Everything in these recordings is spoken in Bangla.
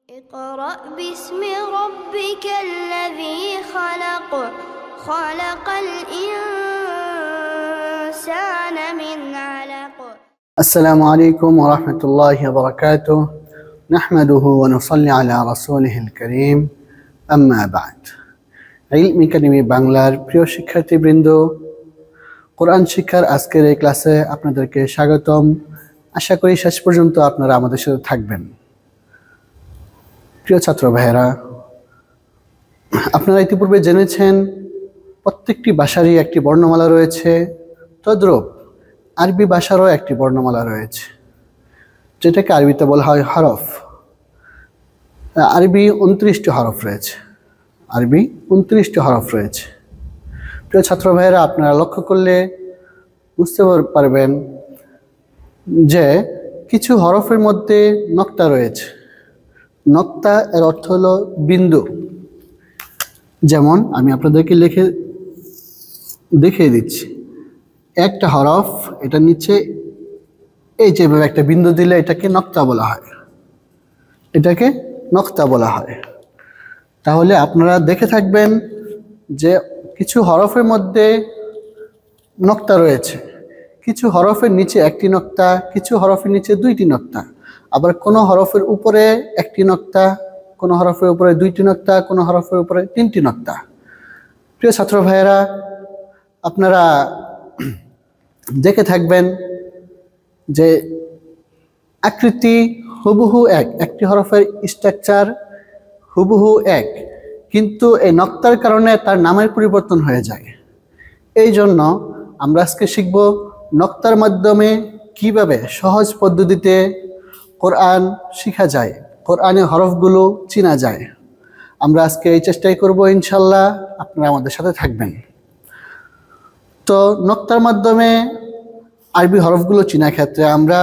اقرأ باسم ربك الذي خلق خلق الإنسان من علق السلام عليكم ورحمة الله وبركاته نحمده ونصلي على رسوله الكريم أما بعد ইলম একাডেমি বাংলার প্রিয় শিক্ষার্থীবৃন্দ কোরআন শিক্ষার আজকের এই ক্লাসে আপনাদেরকে স্বাগতম। আশা করি শেষ পর্যন্ত আপনারা আমাদের সাথে থাকবেন। প্রিয় ছাত্র ভাইয়েরা, আপনারা ইতিপূর্বে জেনেছেন প্রত্যেকটি ভাষারই একটি বর্ণমালা রয়েছে, তদ্রূপ আরবি ভাষারও একটি বর্ণমালা রয়েছে, যেটাকে আরবিতে বলা হয় হরফ। আরবি 29টি হরফ রয়েছে। আরবি 29টি হরফ রয়েছে। প্রিয় ছাত্র ভাইয়েরা, আপনারা লক্ষ্য করলে বুঝতে পারবেন যে কিছু হরফের মধ্যে নক্তা রয়েছে। নক্তা এর অর্থ হলো বিন্দু। যেমন আমি আপনাদেরকে দেখিয়ে দিচ্ছি, একটা হরফ, এটা নিচে এই যেভাবে একটা বিন্দু দিলে এটাকে নক্তা বলা হয়, এটাকে নক্তা বলা হয়। তাহলে আপনারা দেখে থাকবেন যে কিছু হরফের মধ্যে নক্তা রয়েছে, কিছু হরফের নিচে একটি নক্তা, কিছু হরফের নিচে দুইটি নক্তা, আবার কোনো হরফের উপরে একটি নক্তা, কোনো হরফের উপরে দুইটি নক্তা, কোনো হরফের উপরে তিনটি নক্তা। প্রিয় ছাত্র ভাইয়েরা, আপনারা দেখে থাকবেন যে আকৃতি হুবহু এক, একটি হরফের স্ট্রাকচার হুবহু এক, কিন্তু এই নক্তার কারণে তার নামের পরিবর্তন হয়ে যায়। এই জন্য আমরা আজকে শিখব নক্তার মাধ্যমে কিভাবে সহজ পদ্ধতিতে কোরআন শেখা যায়, কোরআনের হরফগুলো চেনা যায়। আমরা আজকে এই চেষ্টাই করব, ইনশাল্লাহ। আপনারা আমাদের সাথে থাকবেন। তো নক্তার মাধ্যমে আরবি হরফগুলো চেনার ক্ষেত্রে আমরা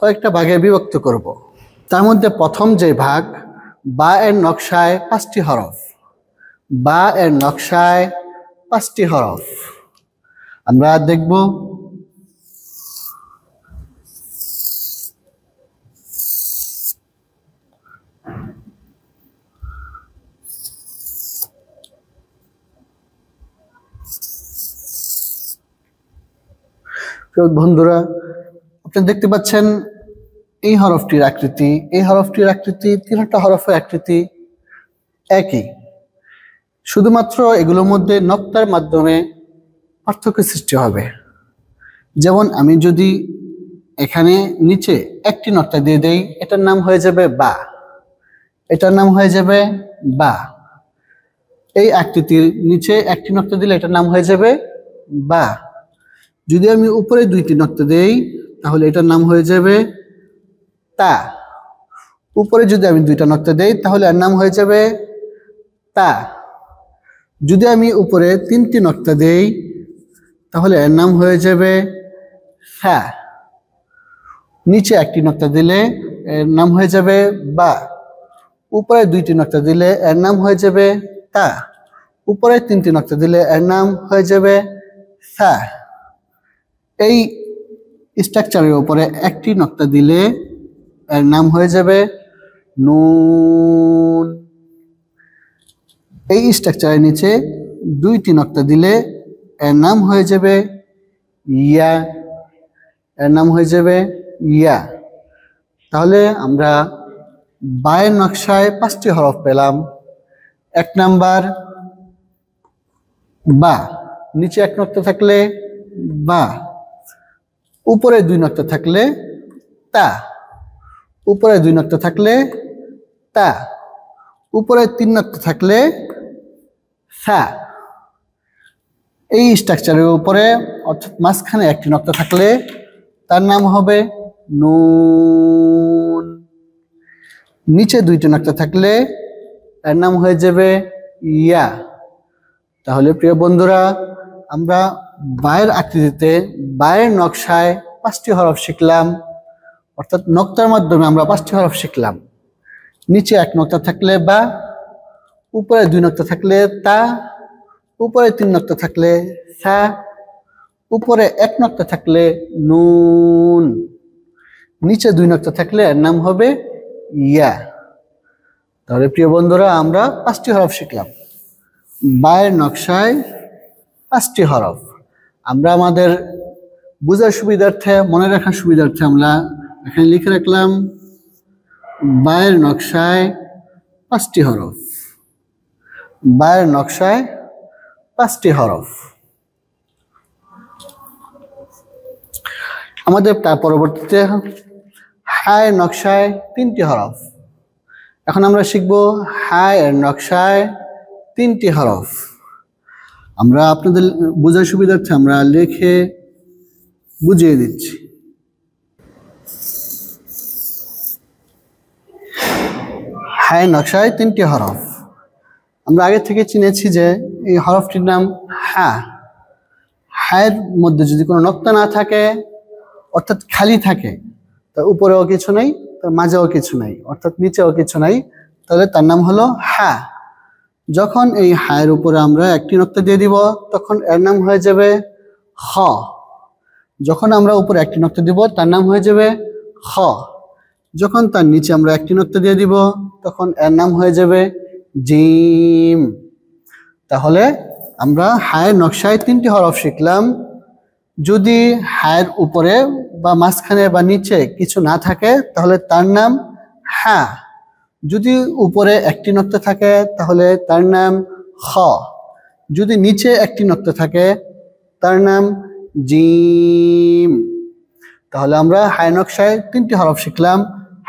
কয়েকটা ভাগে বিভক্ত করব। তার মধ্যে প্রথম যে ভাগ, বা এর নকশায় 5টি হরফ। বা এর নকশায় 5টি হরফ আমরা দেখব। বন্ধুরা, আপনি দেখতে পাচ্ছেন এই হরফটির আকৃতি, এই হরফটির আকৃতি, তিনটা হরফের আকৃতি একই, শুধুমাত্র এগুলোর মধ্যে নক্তার মাধ্যমে পার্থক্য সৃষ্টি হবে। যেমন আমি যদি এখানে নিচে একটি নক্তা দিয়ে দেই, এটার নাম হয়ে যাবে বা, এটার নাম হয়ে যাবে বা। এই আকৃতির নিচে একটি নক্তা দিলে এটার নাম হয়ে যাবে বা। যদি আমি উপরে দুইটি নক্তা দেই, তাহলে এটার নাম হয়ে যাবে তা। উপরে যদি আমি দুইটা নক্তা দেই, তাহলে এর নাম হয়ে যাবে তা। যদি আমি উপরে 3টি নক্তা দেই, তাহলে এর নাম হয়ে যাবে সা। নিচে একটি নক্তা দিলে এর নাম হয়ে যাবে বা। উপরে 2টি নক্তা দিলে এর নাম হয়ে যাবে তা। উপরে 3টি নক্তা দিলে এর নাম হয়ে যাবে সা। এই স্ট্রাকচারের উপরে একটি নক্তা দিলে এর নাম হয়ে যাবে নুন। এই স্ট্রাকচারের নিচে 2টি নক্তা দিলে এর নাম হয়ে যাবে ইয়া, এর নাম হয়ে যাবে ইয়া। তাহলে আমরা বায়ের নকশায় 5টি হরফ পেলাম। 1 নাম্বার বা, নিচে 1 নক্তা থাকলে বা, উপরে 2 নক্তা থাকলে তা, উপরে 2 নক্তা থাকলে তা, উপরে 3 নক্তা থাকলে সা। এই স্ট্রাকচারের উপরে অর্থাৎ মাঝখানে একটি নক্তা থাকলে তার নাম হবে নুন। নিচে 2টি নক্তা থাকলে এর নাম হয়ে যাবে ইয়া। তাহলে প্রিয় বন্ধুরা, আমরা বায়ের আকৃতিতে, বায়ের নকশায় 5টি হরফ শিখলাম, অর্থাৎ নক্তার মাধ্যমে আমরা 5টি হরফ শিখলাম। নিচে 1 নক্তা থাকলে বা, উপরে 2 নক্তা থাকলে তা, উপরে 3 নক্তা থাকলে সা, উপরে 1 নক্তা থাকলে নুন, নিচে 2 নক্তা থাকলে এর নাম হবে ইয়া। তাহলে প্রিয় বন্ধুরা আমরা 5টি হরফ শিখলাম। বায়ের নকশায় 5টি হরফ। আমরা আমাদের বোঝার সুবিধার্থে, মনে রাখার সুবিধার্থে আমরা এখানে লিখে রাখলাম বায়ের নকশায় 5টি হরফ। বায়ের নকশায় 5টি হরফ। আমাদের তার পরবর্তীতে হায়ের নকশায় 3টি হরফ। এখন আমরা শিখব হায়ের নকশায় 3টি হরফ। আমরা আপনাদের বোঝার সুবিধার্থে আমরা লিখে বুঝিয়ে দিচ্ছি। হায়ের নকশায় 3টি হরফ। আমরা আগে থেকে চিনেছি যে এই হরফটির নাম হা। হায়ের মধ্যে যদি কোনো নক্তা না থাকে, অর্থাৎ খালি থাকে, তার উপরেও কিছু নেই, তার মাঝেও কিছু নেই, অর্থাৎ নিচেও কিছু নাই, তাহলে তার নাম হলো হা। যখন এই হায়ের উপরে আমরা একটি নক্তা দিয়ে দিব তখন এর নাম হয়ে যাবে খ। যখন আমরা উপরে একটি নক্তা দিব তার নাম হয়ে যাবে খ। যখন তার নিচে আমরা একটি নক্তা দিয়ে দিব তখন এর নাম হয়ে যাবে জিম। তাহলে আমরা হায়ের নকশায় 3টি হরফ শিখলাম। যদি হায়ের উপরে বা মাঝখানে বা নিচে কিছু না থাকে তাহলে তার নাম হা। যদি উপরে একটি নক্তা থাকে তাহলে তার নাম খ। যদি নিচে একটি নক্তা থাকে তার নাম জিম। তাহলে আমরা হায়ের নকশায় 3টি হরফ শিখলাম,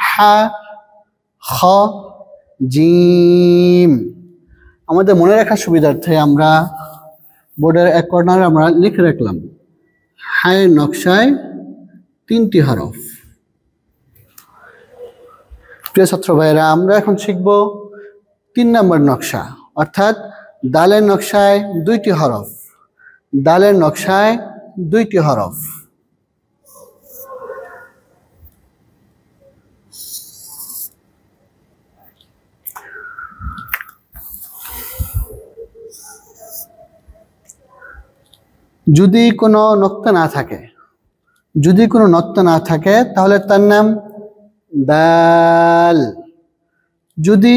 হা, খ, জিম। আমাদের মনে রাখার সুবিধার্থে আমরা বোর্ডের এক কর্নারে আমরা লিখে রাখলাম হায়ের নকশায় 3টি হরফ। প্রিয় ছাত্র ভাইয়েরা, আমরা এখন শিখব 3 নম্বর নকশা, অর্থাৎ দালের নকশায় 2টি হরফ। দালের নকশায় 2টি হরফ। যদি কোনো নক্তা না থাকে, যদি কোনো নক্তা না থাকে তাহলে তার নাম দাল। যদি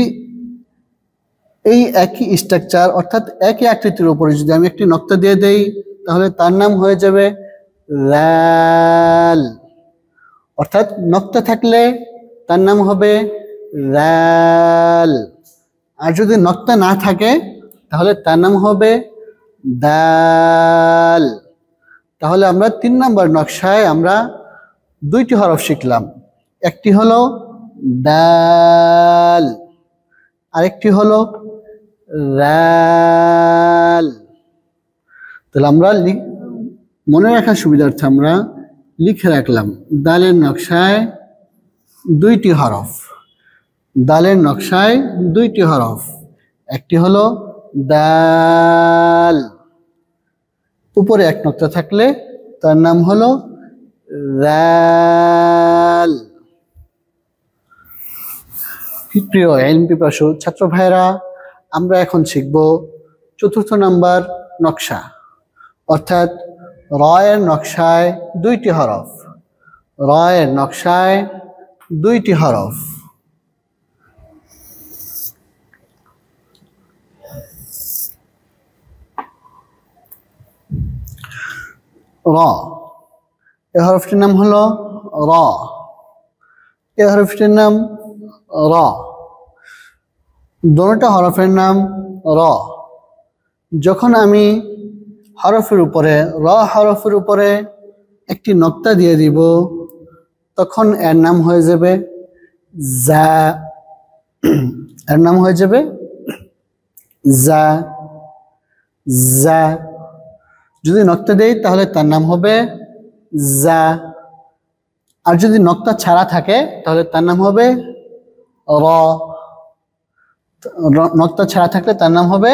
এই একই স্ট্রাকচার অর্থাৎ একই আকৃতির উপরে যদি আমি একটি নক্তা দিয়ে দেই তাহলে তার নাম হয়ে যাবে রাল। অর্থাৎ নক্তা থাকলে তার নাম হবে রাল, আর যদি নক্তা না থাকে তাহলে তার নাম হবে দাল। তাহলে আমরা 3 নম্বর নকশায় আমরা 2টি হরফ শিখলাম। একটি হলো দাল, আরেকটি হলো রাল। তাহলে আমরা মনে রাখার সুবিধার্থে আমরা লিখে রাখলাম দালের নকশায় 2টি হরফ। দালের নকশায় 2টি হরফ। একটি হলো দাল, উপরে এক নক্তা থাকলে তার নাম হলো রাল। প্রিয় ইলম পিপাসু ছাত্র ভাইরা, আমরা এখন শিখব 4র্থ নাম্বার নকশা, অর্থাৎ রয়ের নকশায় 2টি হরফ। রয়ের নকশায় 2টি হরফ। র, এই হরফটির নাম হলো র। এই হরফটির নাম র। দুটো হরফের নাম র। যখন আমি হরফের উপরে, র হরফের উপরে একটি নক্তা দিয়ে দিব তখন এর নাম হয়ে যাবে জা। এর নাম হয়ে যাবে জা। জা। যদি নক্তা দেই তাহলে তার নাম হবে জা, আর যদি নক্তা ছাড়া থাকে তাহলে তার নাম হবে র। নক্তা ছাড়া থাকলে তার নাম হবে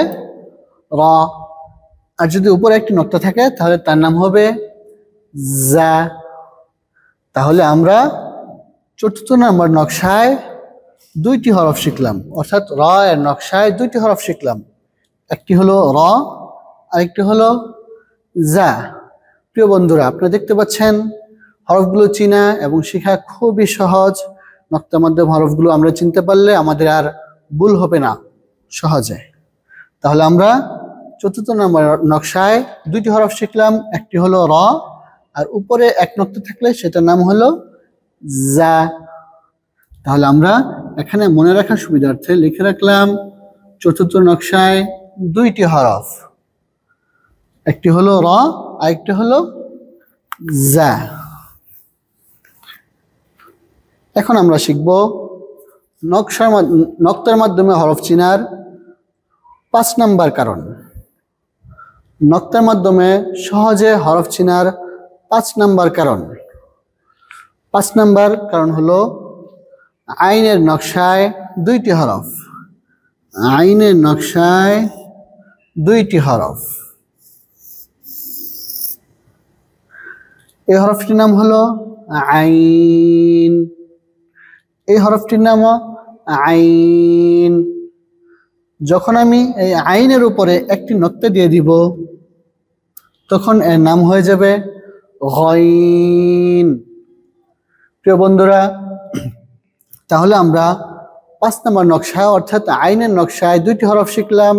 র, আর যদি উপরে একটি নক্তা থাকে তাহলে তার নাম হবে জা। তাহলে আমরা 4র্থ নম্বর নকশায় 2টি হরফ শিখলাম, অর্থাৎ র এর নকশায় 2টি হরফ শিখলাম। একটি হলো র, আরেকটি হলো জা। প্রিয় বন্ধুরা, আপনারা দেখতে পাচ্ছেন হরফগুলো চিনা এবং শেখা খুবই সহজ। নক্তা মাধ্যম হরফগুলো আমরা চিনতে পারলে আমাদের আর ভুল হবে না সহজে। তাহলে আমরা চতুর্থ নম্বর নকশায় দুইটি হরফ শিখলাম, একটি হলো র আর উপরে এক নক্তা থাকলে সেটার নাম হলো জা। তাহলে আমরা এখানে মনে রাখার সুবিধার্থে লিখে রাখলাম চতুর্থ নকশায় দুইটি হরফ, একটি হলো র আর একটি হলো জা। এখন আমরা শিখব নক্তার মাধ্যমে হরফ চিনার 5 নাম্বার কারণ। নক্তার মাধ্যমে সহজে হরফ চিনার 5 নাম্বার কারণ। 5 নাম্বার কারণ হলো আইনের নকশায় দুইটি হরফ। আইনের নকশায় দুইটি হরফ। এই হরফটির নাম হলো আইন। এই হরফটির নাম আইন। যখন আমি এই আইনের উপরে একটি নক্তা দিয়ে দিব তখন এর নাম হয়ে যাবে গইন। প্রিয় বন্ধুরা, তাহলে আমরা 5 নম্বর নকশা অর্থাৎ আইনের নকশায় দুইটি হরফ শিখলাম,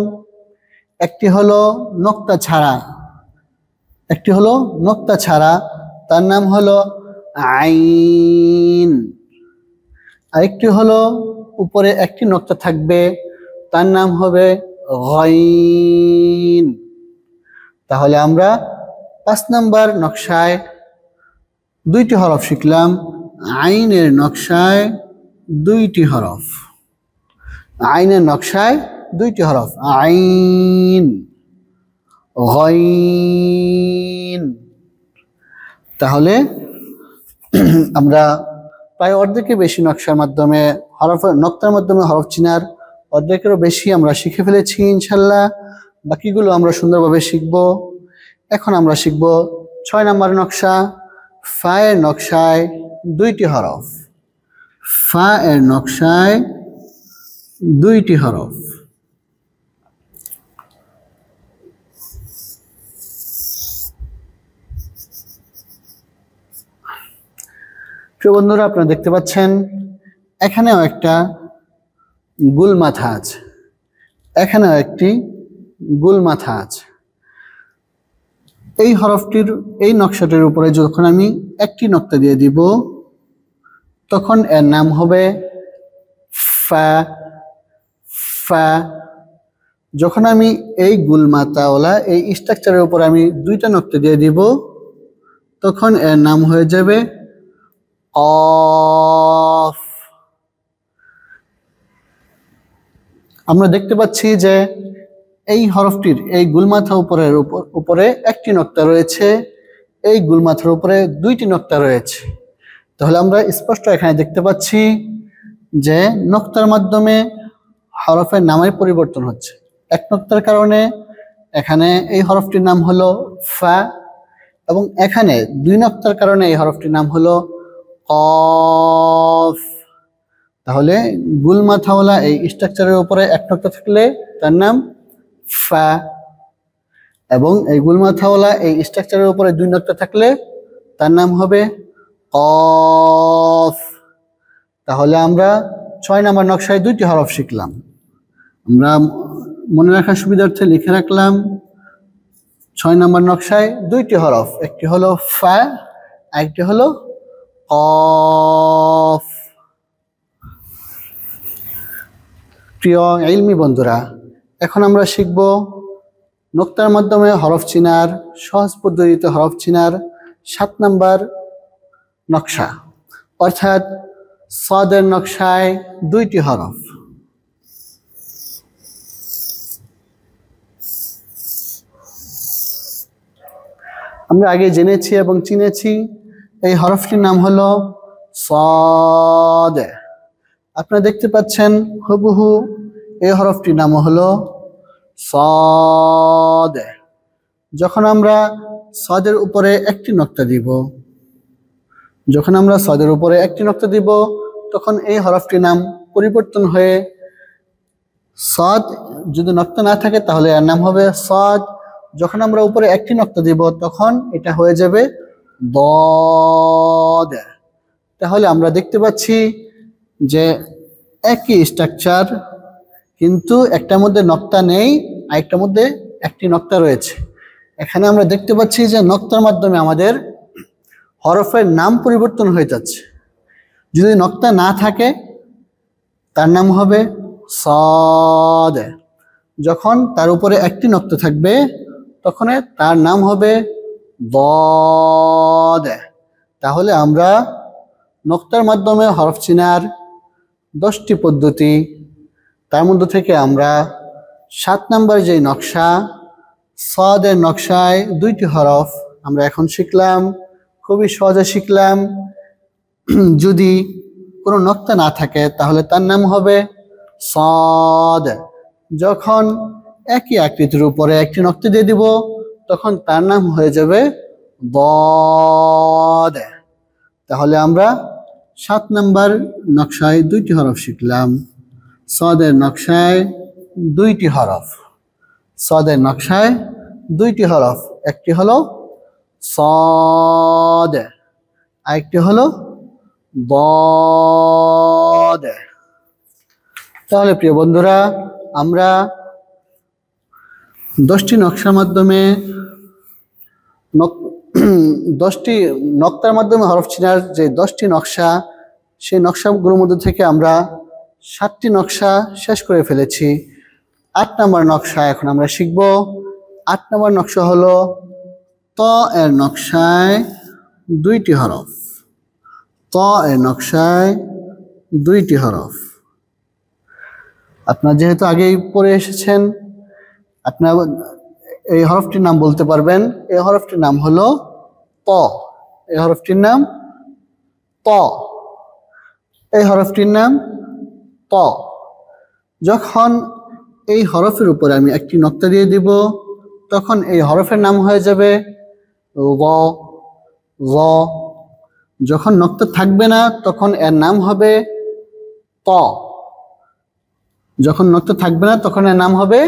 একটি হলো নক্তা ছাড়া, একটি হলো নক্তা ছাড়া, তার নাম হলো আইন। আরেকটি হলো উপরে একটি নক্তা থাকবে, তার নাম হবে গইন। তাহলে আমরা 5 নাম্বার নকশায় দুইটি হরফ শিখলাম, আইনের নকশায় দুইটি হরফ। আইনের নকশায় দুইটি হরফ, আইন গইন। তাহলে আমরা প্রায় অর্ধেকের বেশি নকশার মাধ্যমে নক্তার মাধ্যমে হরফ চিনার অর্ধেকেরও বেশি আমরা শিখে ফেলেছি ইনশাল্লাহ। বাকিগুলো আমরা সুন্দরভাবে শিখব। এখন আমরা শিখব 6 নম্বর নকশা, ফা এর নকশায় দুইটি হরফ। ফা এর নকশায় দুইটি হরফ। প্রিয় বন্ধুরা, আপনারা দেখতে পাচ্ছেন এখানেও একটা গুল মাথা আছে, এখানেও একটি গুল মাথা আছে। এই হরফটির এই নকশাটির উপরে যখন আমি একটি নক্তা দিয়ে দিব তখন এর নাম হবে ফা। ফা। যখন আমি এই গুল মাথাওয়ালা এই স্ট্রাকচারের উপর আমি দুইটা নক্তা দিয়ে দিব তখন এর নাম হয়ে যাবে কফ। আমরা দেখতে পাচ্ছি যে এই হরফটির এই গুলমাথা উপরে একটি নক্তা রয়েছে, এই গুলমাথার উপরে দুইটি নক্তা রয়েছে। তাহলে আমরা স্পষ্ট এখানে দেখতে পাচ্ছি যে নক্তার মাধ্যমে হরফের নামের পরিবর্তন হচ্ছে। এক নক্তার কারণে এখানে এই হরফটির নাম হলো ফা এবং এখানে 2 নক্তার কারণে এই হরফটির নাম হলো কফ। তাহলে গুল মাথাওয়ালা এই স্ট্রাকচারের উপরে এক নক্তা থাকলে তার নাম ফা এবং এই গুল মাথাওয়ালা এই স্ট্রাকচারের উপরে 2 নক্তা থাকলে তার নাম হবে কফ। তাহলে আমরা 6 নম্বর নকশায় দুইটি হরফ শিখলাম। আমরা মনে রাখার সুবিধার্থে লিখে রাখলাম 6 নম্বর নকশায় দুইটি হরফ, একটি হলো ফা আর একটি হলো কফ। প্রিয় ইলমি বন্ধুরা, এখন আমরা শিখব নক্তার মাধ্যমে হরফ চিনার সহজ পদ্ধতিতে হরফ চিনার 7 নম্বর নকশা অর্থাৎ সাদের নকশায় দুইটি হরফ। আমরা আগে জেনেছি এবং চিনেছি এই হরফটির নাম হলো সাদ। আপনারা দেখতে পাচ্ছেন হুবহু এই হরফটির নাম হলো সাদ। যখন আমরা সাদের উপরে একটি নক্তা দিব, যখন আমরা সাদের উপরে একটি নক্তা দিব তখন এই হরফটির নাম পরিবর্তন হয়ে সাদ, যদি নক্তা না থাকে তাহলে এর নাম হবে সাদ। যখন আমরা উপরে একটি নক্তা দিব তখন এটা হয়ে যাবে দদ। তাহলে আমরা দেখতে পাচ্ছি যে একই স্ট্রাকচার, কিন্তু একটার মধ্যে নক্তা নেই, আরেকটার মধ্যে একটি নক্তা রয়েছে। এখানে আমরা দেখতে পাচ্ছি যে নক্তার মাধ্যমে আমাদের হরফের নাম পরিবর্তন হয়ে যাচ্ছে। যদি নক্তা না থাকে তার নাম হবে সাদ। যখন তার উপরে একটি নক্তা থাকবে তখন তার নাম হবে দাদ। তাহলে আমরা নক্তার মাধ্যমে হরফ চিনার 10টি পদ্ধতি, তার মধ্যে থেকে আমরা 7 নম্বর যে নকশা, সাদের নকশায় 2টি হরফ আমরা এখন শিখলাম, খুবই সহজে শিখলাম। যদি কোনো নক্তা না থাকে তাহলে তার নাম হবে সাদ। যখন একই আকৃতির উপরে একটি নক্তা দিয়ে দিব তখন তার নাম হয়ে যাবে দাদ। তাহলে আমরা 7 নম্বর নকশায় 2টি হরফ শিখলাম। সাদের নকশায় 2টি হরফ, সাদের নকশায় 2টি হরফ, একটি হলো সাদ, আরেকটি হলো দাদ। তাহলে প্রিয় বন্ধুরা, আমরা 10টি নকশার মাধ্যমে 10টি নক্তার মাধ্যমে হরফ চিনার যে 10টি নকশা, সেই নকশাগুলোর মধ্যে থেকে আমরা 7টি নকশা শেষ করে ফেলেছি। 8 নম্বর নকশা এখন আমরা শিখব। 8 নম্বর নকশা হলো ত এর নকশায় 2টি হরফ। ত এর নকশায় 2টি হরফ। আপনারা যেহেতু আগেই পড়ে এসেছেন, আপনারা এই হরফটির নাম বলতে পারবেন। এই হরফটির নাম হলো ত। এই হরফটির নাম ত। এই হরফটির নাম ত। যখন এই হরফের উপরে আমি একটি নক্তা দিয়ে দিব তখন এই হরফের নাম হয়ে যাবে র। র। যখন নক্তা থাকবে না তখন এর নাম হবে ত। যখন নক্তা থাকবে না তখন এর নাম হবে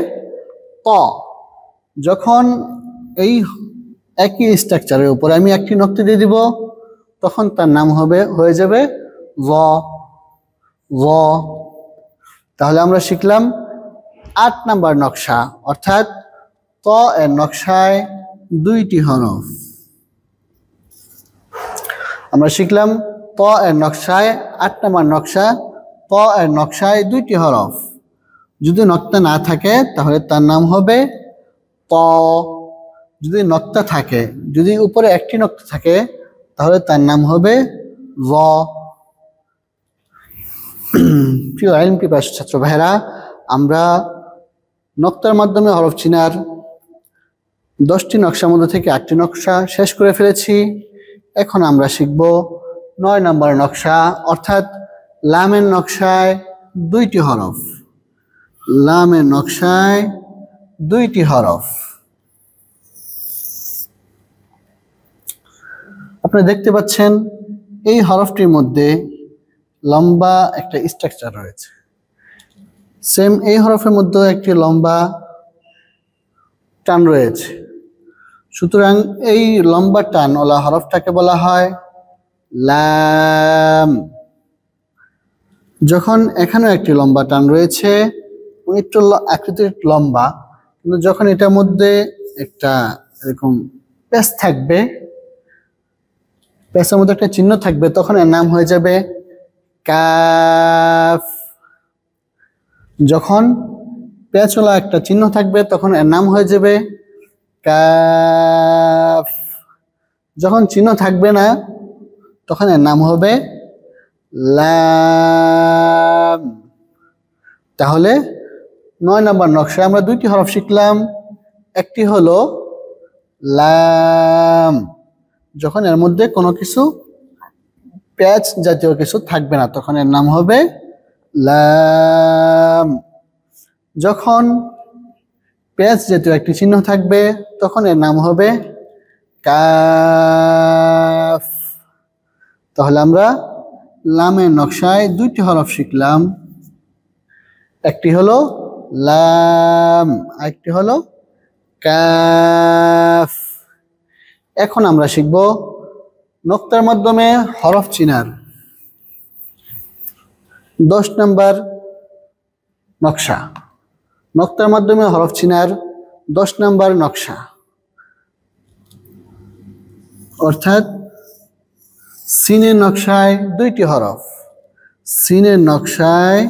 ত। যখন এই একই স্ট্রাকচারের উপরে আমি একটি নক্তা দিয়ে দিব তখন তার নাম হয়ে যাবে র। র। তাহলে আমরা শিখলাম 8 নম্বর নকশা, অর্থাৎ ত এর নকশায় 2টি হরফ। আমরা শিখলাম ত এর নকশায় 8 নম্বর নকশা, ত এর নকশায় 2টি হরফ। যদি নক্তা না থাকে তাহলে তার নাম হবে ত। যদি নক্তা থাকে, যদি উপরে একটি নক্তা থাকে তাহলে তার নাম হবে র। প্রিয় আইন পিপাসু ছাত্র ভাইরা, আমরা নক্তার মাধ্যমে হরফ চিনার 10টি নকশার মধ্যে থেকে 8টি নকশা শেষ করে ফেলেছি। এখন আমরা শিখব 9 নম্বর নকশা, অর্থাৎ লামের নকশায় 2টি হরফ। লামের নকশায় 2টি হরফ। আপনারা দেখতে পাচ্ছেন এই হরফটির মধ্যে লম্বা একটা স্ট্রাকচার রয়েছে। সেম এই হরফের মধ্যে একটি লম্বা টান রয়েছে। সুতরাং এই লম্বা টানওয়ালা হরফটাকে বলা হয় লাম। যখন এখানেও একটি লম্বা টান রয়েছে, একটু আকৃতির লম্বা, কিন্তু যখন এটার মধ্যে একটা এরকম পেঁচ থাকবে, পেঁচের মধ্যে একটা চিহ্ন থাকবে, তখন এর নাম হয়ে যাবে কাফ। যখন পেঁচওয়ালা একটা চিহ্ন থাকবে তখন এর নাম হয়ে যাবে কাফ। যখন চিহ্ন থাকবে না তখন এর নাম হবে লাম। তাহলে 9 নম্বর নকশায় আমরা 2টি হরফ শিখলাম। একটি হলো লাম, যখন এর মধ্যে কোনো কিছু পেঁচ জাতীয় কিছু থাকবে না তখন এর নাম হবে লাম। যখন পেঁচ জাতীয় একটি চিহ্ন থাকবে তখন এর নাম হবে কাফ। তাহলে আমরা লামের নকশায় 2টি হরফ শিখলাম। একটি হলো লাম, আরেকটি হলো কাফ। এখন আমরা শিখব নক্তার মাধ্যমে হরফ চিনার 10 নম্বর নকশা। নক্তার মাধ্যমে হরফ চিনার 10 নম্বর নকশা, অর্থাৎ সিনের নকশায় 2টি হরফ, সিনের নকশায়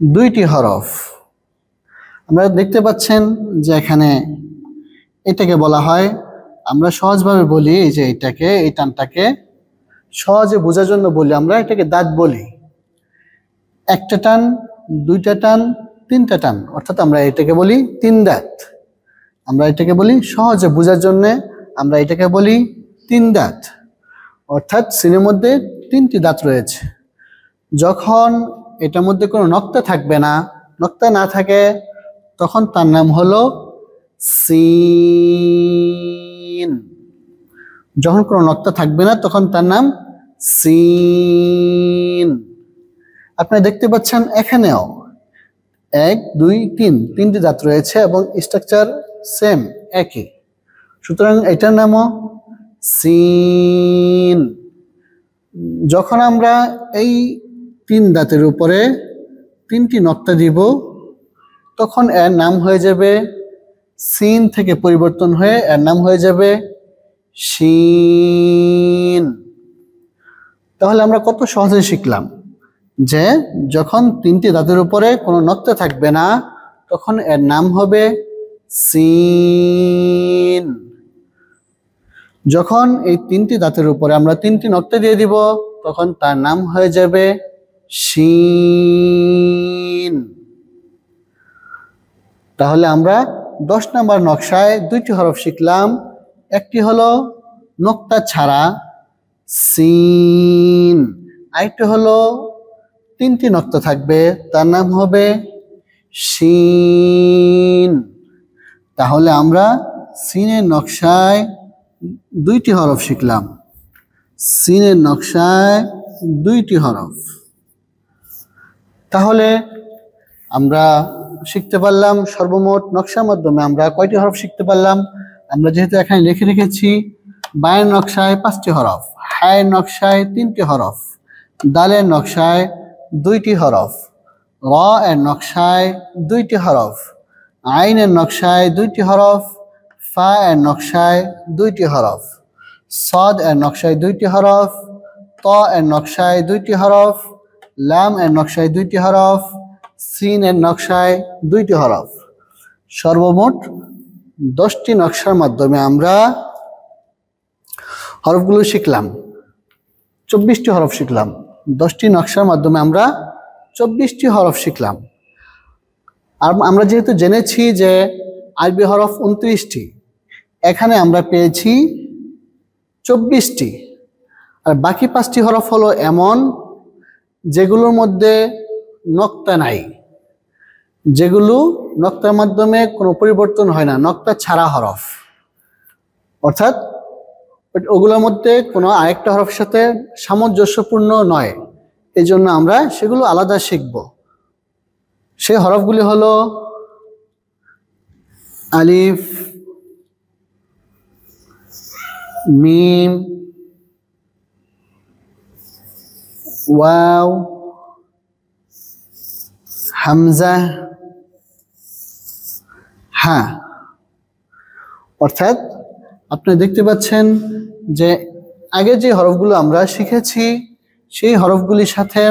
2টি হরফ। আপনারা দেখতে পাচ্ছেন যে এখানে এটাকে বলা হয়, আমরা সহজভাবে বলি যে এটাকে, এই টানটাকে সহজে বোঝার জন্য বলি আমরা এটাকে দাঁত বলি। একটা টান, 2টা টান, 3টা টান, অর্থাৎ আমরা এটাকে বলি 3 দাঁত। আমরা এটাকে বলি সহজে বোঝার জন্য আমরা এটাকে বলি 3 দাঁত, অর্থাৎ সিনের মধ্যে 3টি দাঁত রয়েছে। যখন এটার মধ্যে কোনো নক্তা থাকবে না, নক্তা না থাকে, তখন তার নাম হলো সিন। যখন কোনো নক্তা থাকবে না তখন তার নাম সিন। আপনারা দেখতে পাচ্ছেন এখানেও 1 2 3 3টি দাঁত রয়েছে এবং স্ট্রাকচার সেম, একই। সুতরাং এটার নামও সিন। যখন আমরা এই 3 দাঁতের উপরে 3টি নক্তা দিব, তখন এর নাম হয়ে যাবে, সিন থেকে পরিবর্তন হয়ে এর নাম হয়ে যাবে শিন। তাহলে আমরা কত সহজে শিখলাম যে যখন 3টি দাঁতের উপরে কোনো নক্তা থাকবে না তখন এর নাম হবে সিন। যখন এই 3টি দাঁতের উপরে আমরা 3টি নক্তা দিয়ে দিব তখন তার নাম হয়ে যাবে শিন। তাহলে আমরা 10 নম্বর নকশায় 2টি হরফ শিখলাম। একটি হলো নক্তা ছাড়া সিন, আরেকটি হলো 3টি নক্তা থাকবে, তার নাম হবে শিন। তাহলে আমরা সিনের নকশায় 2টি হরফ শিখলাম, সিনের নকশায় 2টি হরফ। তাহলে আমরা শিখতে পারলাম সর্বমোট নকশার মাধ্যমে আমরা কয়টি হরফ শিখতে পারলাম? আমরা যেহেতু এখানে লিখে রেখেছি, বায়ের নকশায় 5টি হরফ, হায়ের নকশায় 3টি হরফ, দালের নকশায় 2টি হরফ, র এর নকশায় 2টি হরফ, আইনের নকশায় 2টি হরফ, ফা এর নকশায় 2টি হরফ, সদ এর নকশায় 2টি হরফ, ত এর নকশায় 2টি হরফ, লাম এর নকশায় 2টি হরফ, সিন এর নকশায় 2টি হরফ। সর্বমোট 10টি নকশার মাধ্যমে আমরা হরফগুলো শিখলাম, 24টি হরফ শিখলাম। 10টি নকশার মাধ্যমে আমরা 24টি হরফ শিখলাম। আর আমরা যেহেতু জেনেছি যে আরবি হরফ 29টি, এখানে আমরা পেয়েছি 24টি। আর বাকি 5টি হরফ হলো এমন যেগুলোর মধ্যে নক্তা নাই, যেগুলো নক্তার মাধ্যমে কোনো পরিবর্তন হয় না, নক্তা ছাড়া হরফ, অর্থাৎ ওগুলোর মধ্যে কোনো আরেকটা হরফের সাথে সামঞ্জস্যপূর্ণ নয়, এই জন্য আমরা সেগুলো আলাদা শিখব। সেই হরফগুলি হলো আলিফ, মিম, ওয়াও, হামজা, হা। অর্থাৎ আপনি দেখতে পাচ্ছেন যে আগে যে হরফগুলো আমরা শিখেছি সেই হরফগুলির সাথে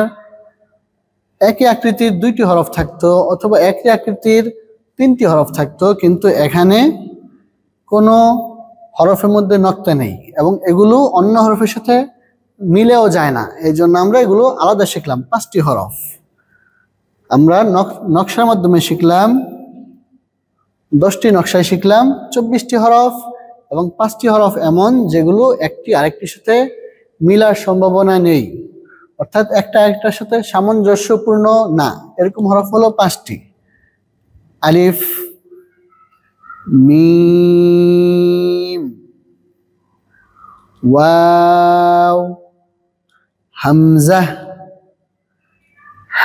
একই আকৃতির 2টি হরফ থাকতো অথবা একই আকৃতির 3টি হরফ থাকতো, কিন্তু এখানে কোনো হরফের মধ্যে নক্তা নেই এবং এগুলো অন্য হরফের সাথে মিলেও যায় না, এই জন্য আমরা এগুলো আলাদা শিখলাম। 5টি হরফ আমরা নকশার মাধ্যমে শিখলাম, 10টি নকশায় শিখলাম 24টি হরফ এবং 5টি হরফ এমন যেগুলো একটি আরেকটির সাথে মিলার সম্ভাবনা নেই, অর্থাৎ একটা আরেকটার সাথে সামঞ্জস্যপূর্ণ না, এরকম হরফ হলো 5টি। আলিফ, মিম, ওয়াও, হামজা,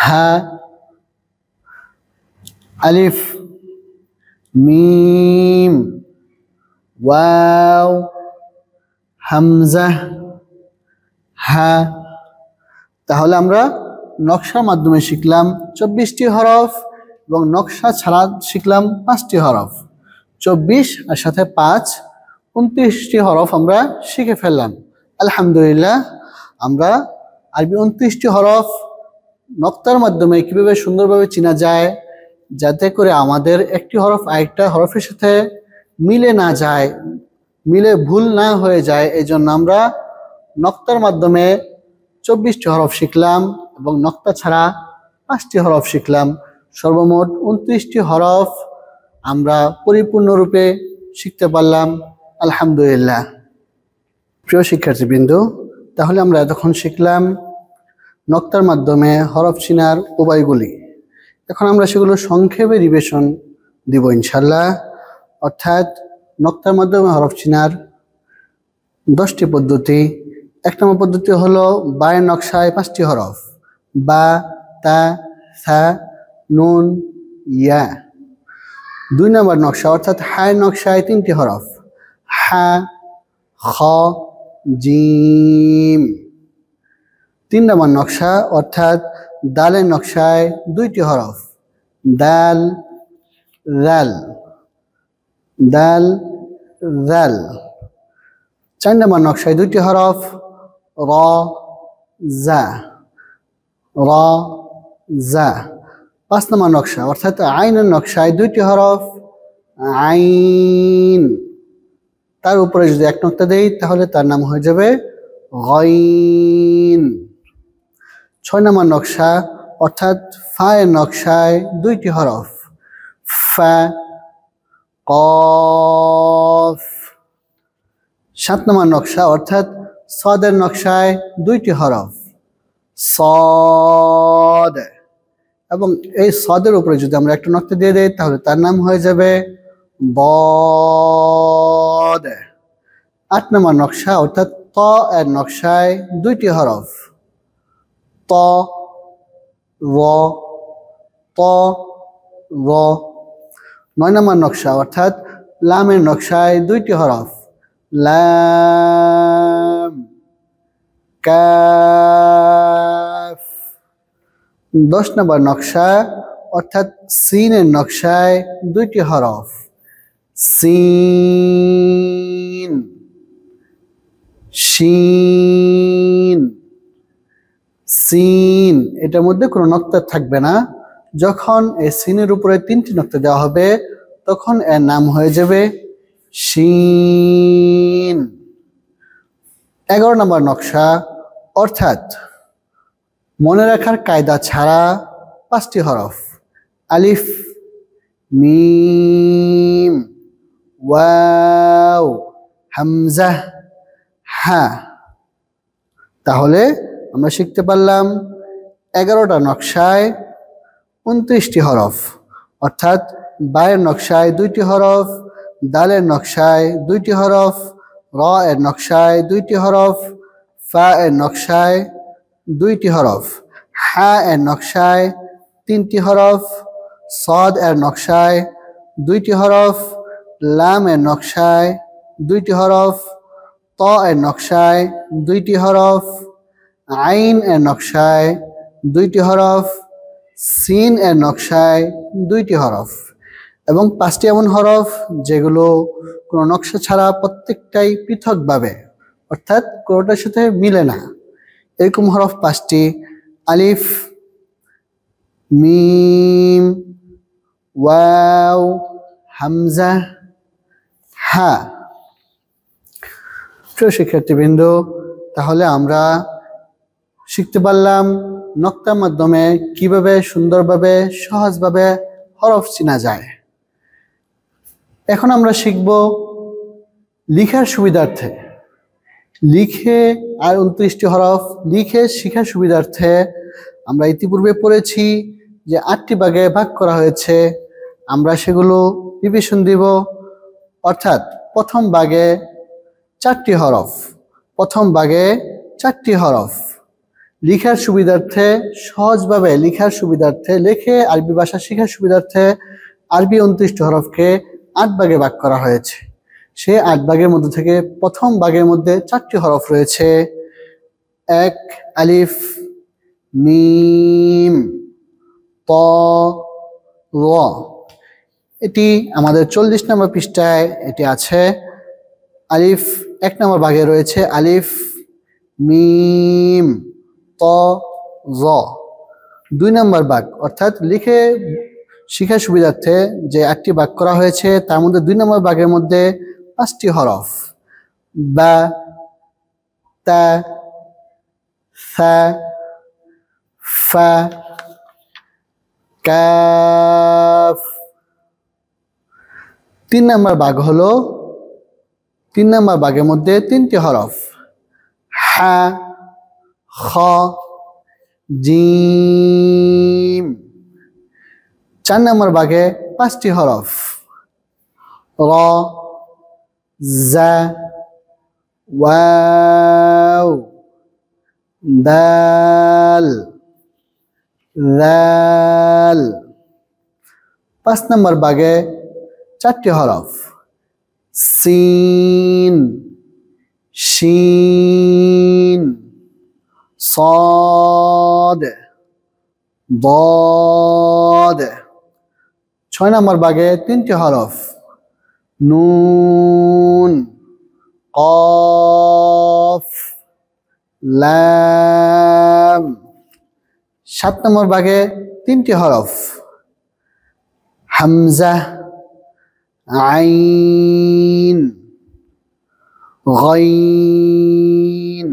হা। আলিফ, মিম, ওয়াও, হামজা, হা। তাহলে আমরা নকশার মাধ্যমে শিখলাম 24টি হরফ এবং নকশা ছাড়া শিখলাম 5টি হরফ। 24 আর সাথে 5, 29টি হরফ আমরা শিখে ফেললাম। আলহামদুলিল্লাহ, আমরা আরবি 29টি হরফ নক্তার মাধ্যমে কিভাবে সুন্দরভাবে চেনা যায়, যাতে করে আমাদের একটি হরফ আরেকটা হরফের সাথে মিলে না যায়, মিলে ভুল না হয়ে যায়, এই জন্য আমরা নক্তার মাধ্যমে 24টি হরফ শিখলাম এবং নক্তা ছাড়া 5টি হরফ শিখলাম। সর্বমোট 29টি হরফ আমরা পরিপূর্ণরূপে শিখতে পারলাম। আলহামদুলিল্লাহ। প্রিয় শিক্ষার্থীবৃন্দ, তাহলে আমরা এতক্ষণ শিখলাম নক্তার মাধ্যমে হরফ চিনার উপায়গুলি। এখন আমরা সেগুলো সংক্ষেপে রিভিশন দিব ইনশাল্লাহ। অর্থাৎ নক্তার মাধ্যমে হরফ চিনার 10টি পদ্ধতি। 1 নম্বর পদ্ধতি হলো বায়ের নকশায় 5টি হরফ, বা, তা, সা, নুন, ইয়া। 2 নম্বর নকশা অর্থাৎ হায়ের নকশায় 3টি হরফ, হা, খ, জিম। 3 নম্বর নকশা অর্থাৎ দালের নকশায় 2টি হরফ, দাল, রাল, দাল, রাল। 4 নম্বর নকশায় 2টি হরফ, র, জা, র, জা। 5 নম্বর নকশা অর্থাৎ আইনের নকশায় 2টি হরফ, আইন। তার উপরে যদি 1 নক্তা দেই তাহলে তার নাম হয়ে যাবে গইন। 6 নম্বর নকশা অর্থাৎ ফায়ের নকশায় 2টি হরফ, ফা, কফ। 7 নম্বর নকশা অর্থাৎ সদের নকশায় 2টি হরফ, সদ। এবং এই সদের উপরে যদি আমরা একটা নক্তা দিয়ে দেই তাহলে তার নাম হয়ে যাবে বদ। 8 নম্বর নকশা অর্থাৎ ত এর নকশায় 2টি হরফ, ত, র, ত, র। 9 নম্বর নকশা অর্থাৎ লামের নকশায় 2টি হরফ, লাম, কাফ। 10 নম্বর নকশা অর্থাৎ সিনের নকশায় 2টি হরফ, সিন, শিন, সিন। এটার মধ্যে কোনো নক্তা থাকবে না। যখন এই সিনের উপরে 3টি নক্তা দেওয়া হবে তখন এর নাম হয়ে যাবে শিন। 11 নম্বর নকশা অর্থাৎ মনে রাখার কায়দা ছাড়া 5টি হরফ, আলিফ, মিম, ওয়াও, হামজা, হা। তাহলে আমরা শিখতে পারলাম 11টা নকশায় 29টি হরফ, অর্থাৎ বায়ের নকশায় 2টি হরফ, দালের নকশায় 2টি হরফ, র এর নকশায় 2টি হরফ, ফা এর নকশায় 2টি হরফ, হা এর নকশায় 3টি হরফ, সদ এর নকশায় 2টি হরফ, লাম এর নকশায় 2টি হরফ, ত এর নকশায় 2টি হরফ, আইন এর নকশায় 2টি হরফ, সিন এর নকশায় 2টি হরফ। এবং 5টি এমন হরফ যেগুলো কোনো নকশা ছাড়া প্রত্যেকটাই পৃথকভাবে, অর্থাৎ কোনোটার সাথে মিলে না। এরকম হরফ 5টি, আলিফ, মিম, ওয়াও, হামজা, হা। প্রিয় শিক্ষার্থীবৃন্দ, তাহলে আমরা শিখতে পারলাম নক্তার মাধ্যমে কিভাবে সুন্দরভাবে সহজভাবে হরফ চেনা যায়। এখন আমরা শিখব লিখার সুবিধার্থে। লিখে আর 29টি হরফ লিখে শেখার সুবিধার্থে আমরা ইতিপূর্বে পড়েছি যে 8টি ভাগে ভাগ করা হয়েছে। আমরা সেগুলো রিভিশন দিব। অর্থাৎ প্রথম ভাগে 4টি হরফ, প্রথম ভাগে 4টি হরফ। লিখার সুবিধার্থে, সহজভাবে লিখার সুবিধার্থে, লিখে আরবি ভাষা শেখার সুবিধার্থে আরবি 29টি হরফকে 8 ভাগে ভাগ করা হয়েছে। সেই 8 ভাগের মধ্যে থেকে প্রথম ভাগের মধ্যে 4টি হরফ রয়েছে, 1 আলিফ, মিম, ত, ল। এটি আমাদের 40 নম্বর পৃষ্ঠায় এটি আছে। আলিফ 1 নম্বর ভাগে রয়েছে আলিফ মিম ত জ। 2 নম্বর ভাগ অর্থাৎ লিখে শিখার সুবিধার্থে যে 8টি ভাগ করা হয়েছে তার মধ্যে 2 নম্বর ভাগের মধ্যে 5টি হরফ বা তা সা ফা কাফ। 3 নম্বর ভাগ হলো 3 নম্বর ভাগের মধ্যে 3টি হরফ হা খ জিম। 4 নম্বর ভাগে 5টি হরফ র জা ওয়াও দাল জাল। 5 নম্বর ভাগে 4টি হরফ সিন শিন صاد ضاد। 6 নম্বর ভাগে 3টি হরফ নুন কফ লাম। 7 নম্বর ভাগে 3টি হরফ হামজা আইন গাইন।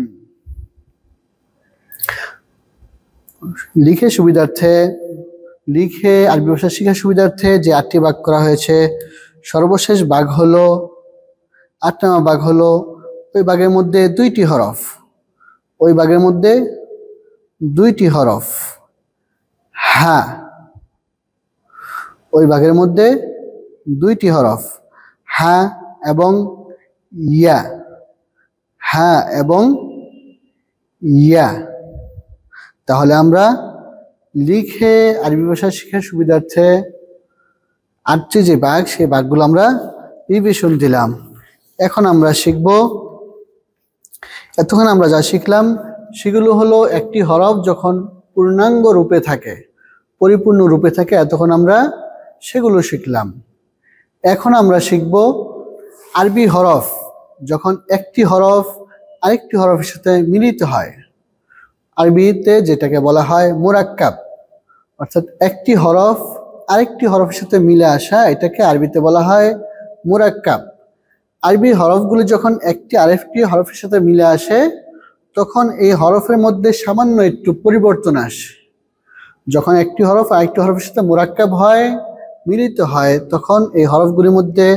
লিখে সুবিধার্থে লিখে আরবি ভাষা শেখার সুবিধার্থে যে 8টি ভাগ করা হয়েছে সর্বশেষ ভাগ হলো 8 নম্বর ভাগ হলো ওই ভাগের মধ্যে 2টি হরফ ওই ভাগের মধ্যে 2টি হরফ হা। ওই ভাগের মধ্যে 2টি হরফ হা এবং ইয়া হা এবং ইয়া। তাহলে আমরা লিখে আরবি ভাষা শেখার সুবিধার্থে 8টি যে ভাগ সেই ভাগগুলো আমরা রিভিশন দিলাম। এখন আমরা শিখব, এতক্ষণ আমরা যা শিখলাম সেগুলো হলো একটি হরফ যখন পূর্ণাঙ্গ রূপে থাকে পরিপূর্ণ রূপে থাকে এতক্ষণ আমরা সেগুলো শিখলাম। এখন আমরা শিখব আরবি হরফ যখন একটি হরফ আরেকটি হরফের সাথে মিলিত হয়। আরবিতে যেটাকে বলা হয় মুরাক্কাব অর্থাৎ একটি হরফ আরেকটি হরফের সাথে মিলে আসা এটাকে আরবিতে বলা হয় মুরাক্কাব। আরবি হরফগুলি যখন একটি আরেকটি হরফের সাথে মিলে আসে তখন এই হরফের মধ্যে সামান্য একটু পরিবর্তন আসে। যখন একটি হরফ আরেকটি হরফের সাথে মুরাক্কাব হয় মিলিত হয় তখন এই হরফগুলির মধ্যে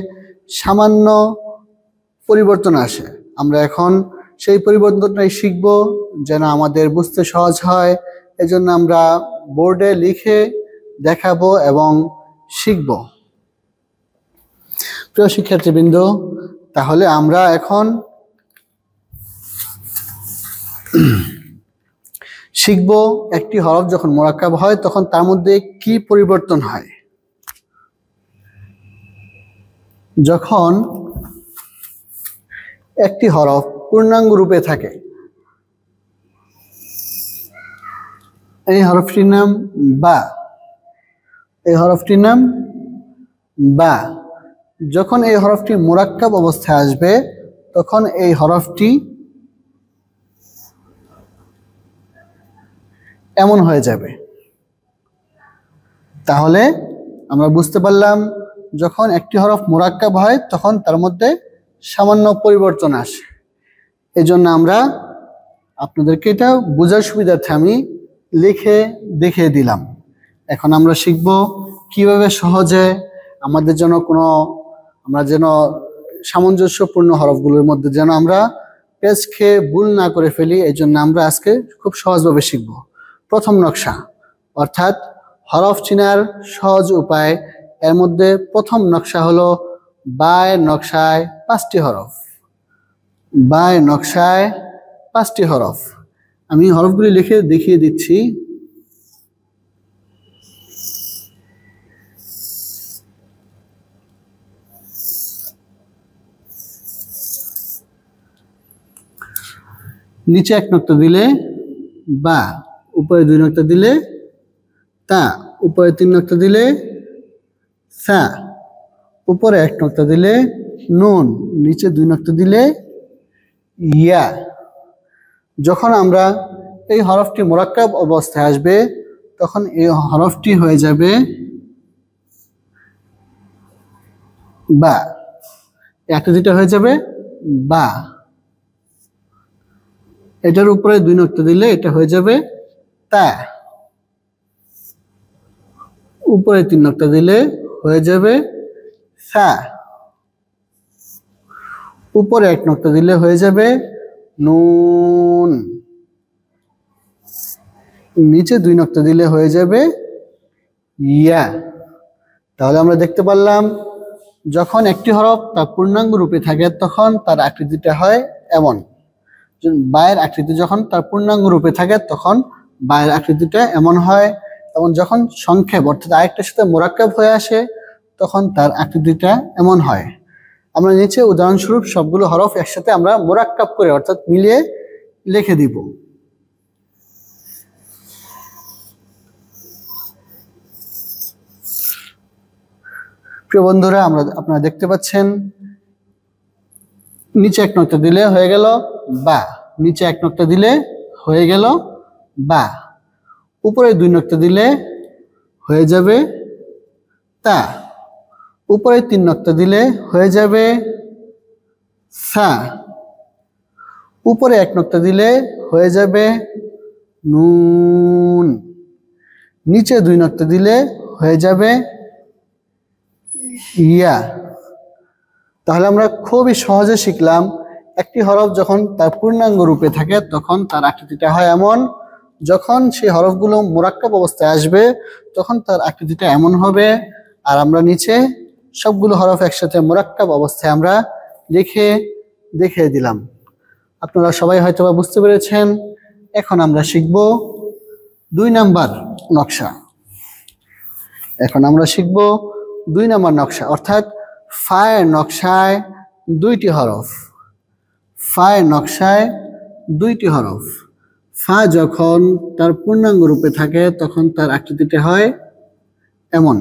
সামান্য পরিবর্তন আসে। আমরা এখন সেই পরিবর্তনটাই শিখব যেন আমাদের বুঝতে সহজ হয়। এজন্য আমরা বোর্ডে লিখে দেখাবো এবং শিখব। প্রিয় শিক্ষার্থীবৃন্দ, তাহলে আমরা এখন শিখব একটি হরফ যখন মুরাক্কাব হয় তখন তার মধ্যে কি পরিবর্তন হয়। যখন একটি হরফ পূর্ণাঙ্গ রূপে থাকে এই হরফটির নাম বা। এই হরফটির নাম বা। যখন এই হরফটি মুরাক্কাব অবস্থায় আসবে তখন এই হরফটি এমন হয়ে যাবে। তাহলে আমরা বুঝতে পারলাম যখন একটি হরফ মুরাক্কাব হয় তখন তার মধ্যে সামান্য পরিবর্তন আসে। এজন্য আমরা আপনাদেরকে এটা বোঝার সুবিধার্থে আমি লিখে দেখিয়ে দিলাম। এখন আমরা শিখব কিভাবে সহজে আমাদের জন্য আমরা যেন সামঞ্জস্যপূর্ণ হরফগুলোর মধ্যে যেন আমরা পেজ খেয়ে ভুল না করে ফেলি। এই জন্য আমরা আজকে খুব সহজভাবে শিখব। প্রথম নকশা অর্থাৎ হরফ চিনার সহজ উপায় এর মধ্যে প্রথম নকশা হলো বায়ের নকশায় 5টি হরফ। বায়ের নকশায় 5টি হরফ। আমি হরফগুলি লিখে দেখিয়ে দিচ্ছি। নিচে 1 নক্তা দিলে বা, উপরে 2 নক্তা দিলে তা, উপরে 3 নক্তা দিলে সা, উপরে এক নক্তা দিলে নুন, নিচে দুই নক্তা দিলে ইয়া। যখন আমরা এই হরফটি মুরাক্কাব অবস্থায় আসবে তখন এই হরফটি হয়ে যাবে বা, আকৃতিটা হয়ে যাবে বা। এটার উপরে দুই নক্তা দিলে এটা হয়ে যাবে তা, উপরে তিন নক্তা দিলে হয়ে যাবে সা, উপরে এক নক্তা দিলে হয়ে যাবে নুন, নিচে দুই নক্তা দিলে হয়ে যাবে ইয়া। তাহলে আমরা দেখতে পারলাম যখন একটি হরফ তার পূর্ণাঙ্গ রূপে থাকে তখন তার আকৃতিটা হয় এমন। বায়ের আকৃতি যখন তার পূর্ণাঙ্গ রূপে থাকে তখন বায়ের আকৃতিটা এমন হয়, এবং যখন সংক্ষেপ অর্থাৎ আরেকটার সাথে মোরাক্কাব হয়ে আসে তখন তার আকৃতিটা এমন হয়। আমরা নিচে উদাহরণস্বরূপ সবগুলো হরফ একসাথে আমরা মোরাক্কাব করে অর্থাৎ মিলিয়ে লিখে দিব। প্রিয় বন্ধুরা, আপনারা দেখতে পাচ্ছেন নিচে এক নক্তা দিলে হয়ে গেল বা, নিচে এক নক্তা দিলে হয়ে গেল বা, উপরে দুই নক্তা দিলে হয়ে যাবে তা, উপরে তিন নক্তা দিলে হয়ে যাবে সা, উপরে এক নক্তা দিলে হয়ে যাবে নুন, নিচে দুই নক্তা দিলে হয়ে যাবে ইয়া। তাহলে আমরা খুবই সহজে শিখলাম একটি হরফ যখন তার পূর্ণাঙ্গ রূপে থাকে তখন তার আকৃতিটা হয় এমন, যখন সেই হরফগুলো মোরাক্কাব অবস্থায় আসবে তখন তার আকৃতিটা এমন হবে। আর আমরা নিচে সবগুলো হরফ একসাথে মোরাক্কাব অবস্থায় আমরা লিখে দেখিয়ে দিলাম। আপনারা সবাই হয়তো বুঝতে পেরেছেন। এখন আমরা শিখব 2 নাম্বার নকশা। এখন আমরা শিখব 2 নাম্বার নকশা, অর্থাৎ ফায়ের নকশায় 2টি হরফ। ফায়ের নকশায় 2টি হরফ। ফা যখন তার পূর্ণাঙ্গ রূপে থাকে তখন তার আকৃতিটা হয় এমন।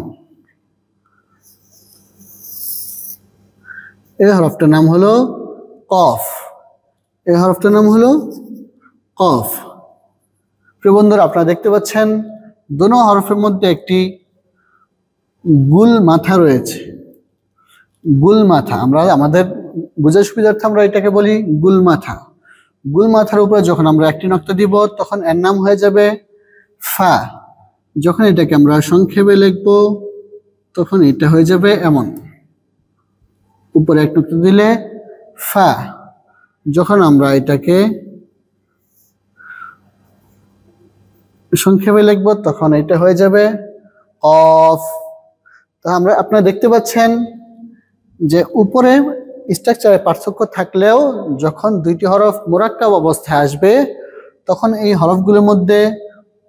এই হরফটার নাম হলো কফ। এই হরফটার নাম হলো কফ। প্রিয় বন্ধুরা, আপনারা দেখতে পাচ্ছেন দোনো হরফের মধ্যে একটি গুল মাথা রয়েছে। গুল মাথা আমরা আমাদের বোঝার সুবিধার্থে আমরা এটাকে বলি গুল মাথা। গুল মাথার উপরে যখন আমরা একটি নক্তা দিব তখন এর নাম হয়ে যাবে ফা। যখন এটাকে আমরা সংক্ষেপে লিখব তখন এটা হয়ে যাবে এমন, উপরে এক নক্তা দিলে ফা। যখন আমরা এটাকে সংক্ষেপে লিখব তখন এটা হয়ে যাবে কফ। তো আপনারা দেখতে পাচ্ছেন যে উপরে স্ট্রাকচারে পার্থক্য থাকলেও যখন 2টি হরফ মোরাক্কাব অবস্থায় আসবে তখন এই হরফগুলোর মধ্যে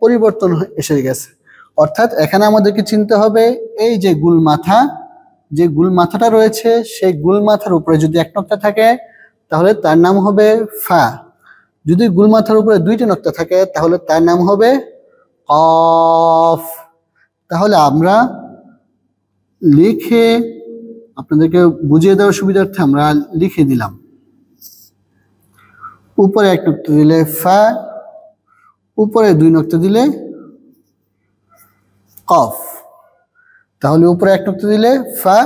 পরিবর্তন এসে গেছে। অর্থাৎ এখানে আমাদেরকে চিনতে হবে এই যে গুল মাথা, যে গুল মাথাটা রয়েছে সেই গুল মাথার উপরে যদি এক নক্তা থাকে তাহলে তার নাম হবে ফা। যদি গুল মাথার উপরে 2টি নক্তা থাকে তাহলে তার নাম হবে কফ। তাহলে আমরা লিখে আপনাদেরকে বুঝিয়ে দেওয়ার সুবিধার্থে আমরা লিখে দিলাম। উপরে এক নক্তা দিলে ফা, উপরে 2 নক্তা দিলে কফ। তাহলে উপরে এক নক্তা দিলে ফা,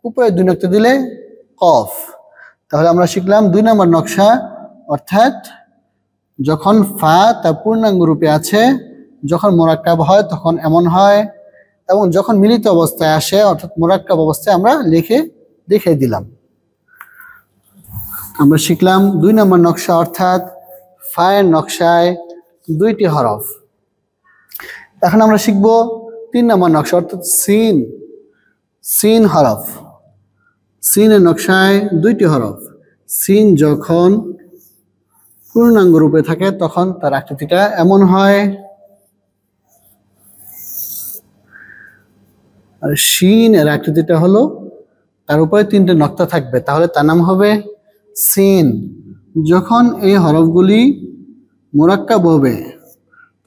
উপরে 2 নক্তা দিলে কফ। তাহলে আমরা শিখলাম 2 নাম্বার নকশা, অর্থাৎ যখন ফা তার পূর্ণাঙ্গ রূপে আছে যখন মোরাক্কাব হয় তখন এমন হয়, এবং যখন মিলিত অবস্থায় আসে অর্থাৎ মোরাক্কাব অবস্থায় আমরা লিখে দেখিয়ে দিলাম। আমরা শিখলাম 2 নাম্বার নকশা, অর্থাৎ ফায়ের নকশায় 2টি হরফ। এখন আমরা শিখব 3 নাম্বার নকশা, অর্থাৎ সিন। সিন হরফ। সিনের নকশায় 2টি হরফ। সিন যখন পূর্ণাঙ্গ রূপে থাকে তখন তার আকৃতিটা এমন হয়। আর শিন এর আকৃতিটা হলো তার উপরে 3টে নক্তা থাকবে, তাহলে তার নাম হবে সিন। যখন এই হরফগুলি মোরাক্কাব হবে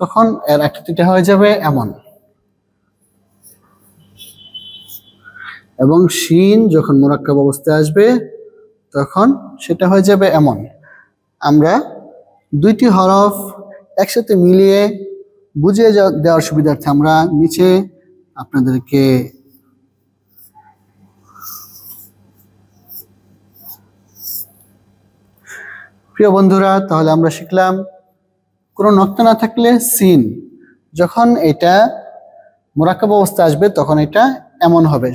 তখন এর আকৃতিটা হয়ে যাবে এমন। এবং শিন যখন মুরাক্কাব অবস্থায় আসবে তখন সেটা হয়ে যাবে এমন। আমরা দুইটি হরফ একসাথে মিলিয়ে বুঝিয়ে দেওয়ার সুবিধার্থে আমরা নিচে আপনাদেরকে প্রিয় বন্ধুরা, তাহলে আমরা শিখলাম কোনো নক্তা না থাকলে সিন যখন এটা মুরাক্কাব অবস্থায় আসবে তখন এটা এমন হবে।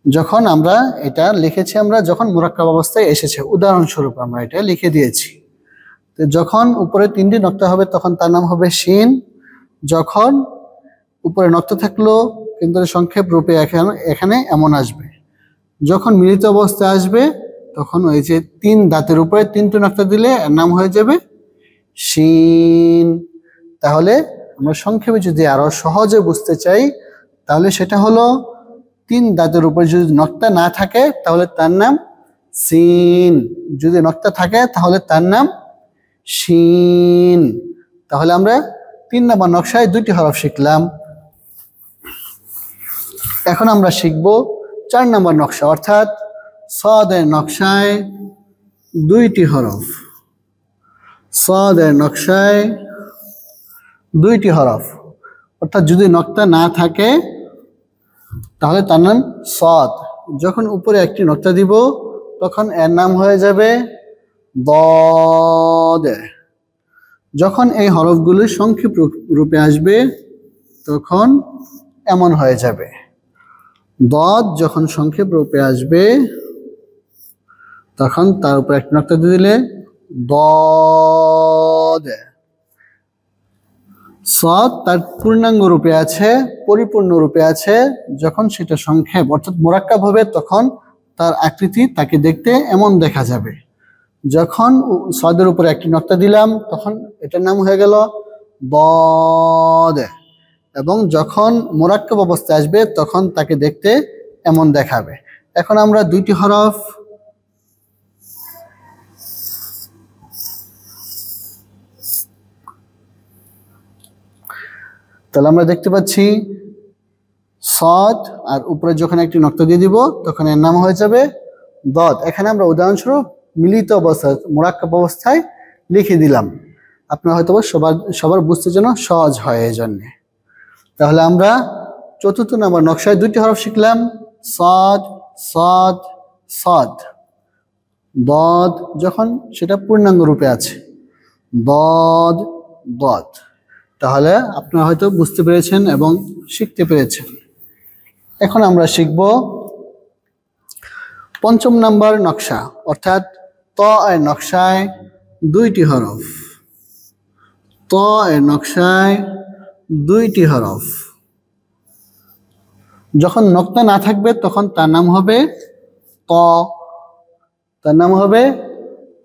যখন আমরা এটা লিখেছি, আমরা যখন মুরাক্কাব অবস্থায় এসেছে, উদাহরণস্বরূপ আমরা এটা লিখে দিয়েছি। তো যখন উপরে 3টি নক্তা হবে তখন তার নাম হবে শিন। যখন উপরে নক্তা থাকলো কিন্তু সংক্ষেপ রূপে এখানে এমন আসবে। যখন মিলিত অবস্থায় আসবে তখন ওই যে 3 দাঁতের উপরে 3টি নক্তা দিলে এর নাম হয়ে যাবে শিন। তাহলে আমরা সংক্ষেপে যদি আরো সহজে বুঝতে চাই তাহলে সেটা হলো 3 দাঁতের উপরে যদি নক্তা না থাকে তাহলে তার নাম সিন, যদি নক্তা থাকে তাহলে তার নাম শিন। তাহলে আমরা 3 নম্বর নকশায় 2টি হরফ শিখলাম। এখন আমরা শিখব 4 নম্বর নকশা, অর্থাৎ সাদের নকশায় 2টি হরফ। সাদের নকশায় 2টি হরফ, অর্থাৎ যদি নক্তা না থাকে তাহলে তার নাম সাদ। যখন উপরে একটি নক্তা দিব তখন এর নাম হয়ে যাবে দাদ। যখন এই হরফগুলি সংক্ষেপ রূপে আসবে তখন এমন হয়ে যাবে। দাদ যখন সংক্ষেপ রূপে আসবে তখন তার উপর একটি নক্তা দিয়ে দিলে দাদ। সাদ তার পূর্ণাঙ্গ রূপে আছে, পরিপূর্ণ রূপে আছে। যখন সেটা সংক্ষেপ অর্থাৎ মুরাক্কাব হবে তখন তার আকৃতি তাকে দেখতে এমন দেখা যাবে। যখন সাদের উপরে একটি নক্তা দিলাম তখন এটার নাম হয়ে গেল দাদ, এবং যখন মুরাক্কাব অবস্থায় আসবে তখন তাকে দেখতে এমন দেখাবে। এখন আমরা 2টি হরফ তাহলে আমরা দেখতে পাচ্ছি সাদ আর উপরে যখন একটি নক্তা দিয়ে দিব তখন এর নাম হয়ে যাবে দাদ। এখানে আমরা উদাহরণস্বরূপ মিলিত অবস্থায় মুরাক্কাব অবস্থায় লিখে দিলাম, আপনারা হয়তো সবার বুঝতে যেন সহজ হয় এই জন্যে। তাহলে আমরা 4র্থ নম্বর নকশায় 2টি হরফ শিখলাম, সাদ সাদ সাদ। দাদ যখন সেটা পূর্ণাঙ্গ রূপে আছে, দাদ দাদ। তাহলে আপনারা হয়তো বুঝতে পেরেছেন এবং শিখতে পেরেছেন। এখন আমরা শিখব 5ম নম্বর নকশা, অর্থাৎ ত এর নকশায় 2টি হরফ। ত এর নকশায় 2টি হরফ। যখন নক্তা না থাকবে তখন তার নাম হবে ত, তার নাম হবে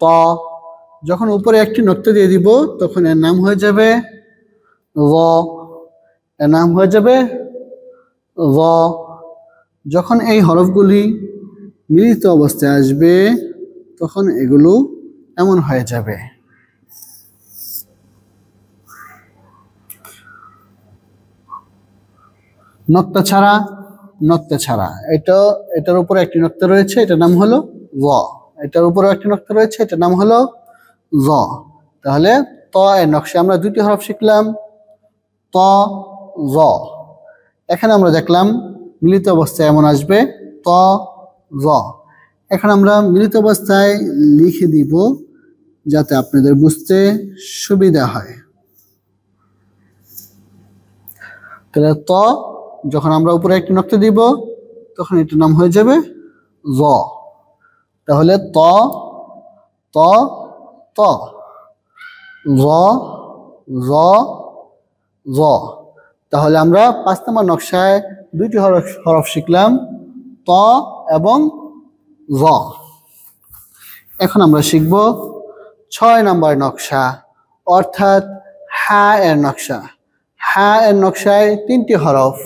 ত। যখন উপরে একটি নক্তা দিয়ে দিব তখন এর নাম হয়ে যাবে র, এর নাম হয়ে যাবে র। যখন এই হরফগুলি মিলিত অবস্থায় আসবে তখন এগুলো এমন হয়ে যাবে। নক্তা ছাড়া, নক্তা ছাড়া এটার উপরে একটি নক্তা রয়েছে, এটার নাম হলো র। এটার উপরে একটি নক্তা রয়েছে, এটার নাম হলো র। তাহলে ত এর নকশা আমরা 2টি হরফ শিখলাম, ত র। এখানে আমরা দেখলাম মিলিত অবস্থায় এমন আসবে ত র। এখন আমরা মিলিত অবস্থায় লিখে দিব যাতে আপনাদের বুঝতে সুবিধা হয়। তাহলে ত যখন আমরা উপরে একটি নক্তা দিব তখন এটার নাম হয়ে যাবে র। তাহলে ত ত ত, র র র। তাহলে আমরা 5 নম্বর নকশায় 2টি হরফ শিখলাম, ত এবং র। এখন আমরা শিখব 6 নম্বর নকশা, অর্থাৎ হা এর নকশা। হা এর নকশায় 3টি হরফ।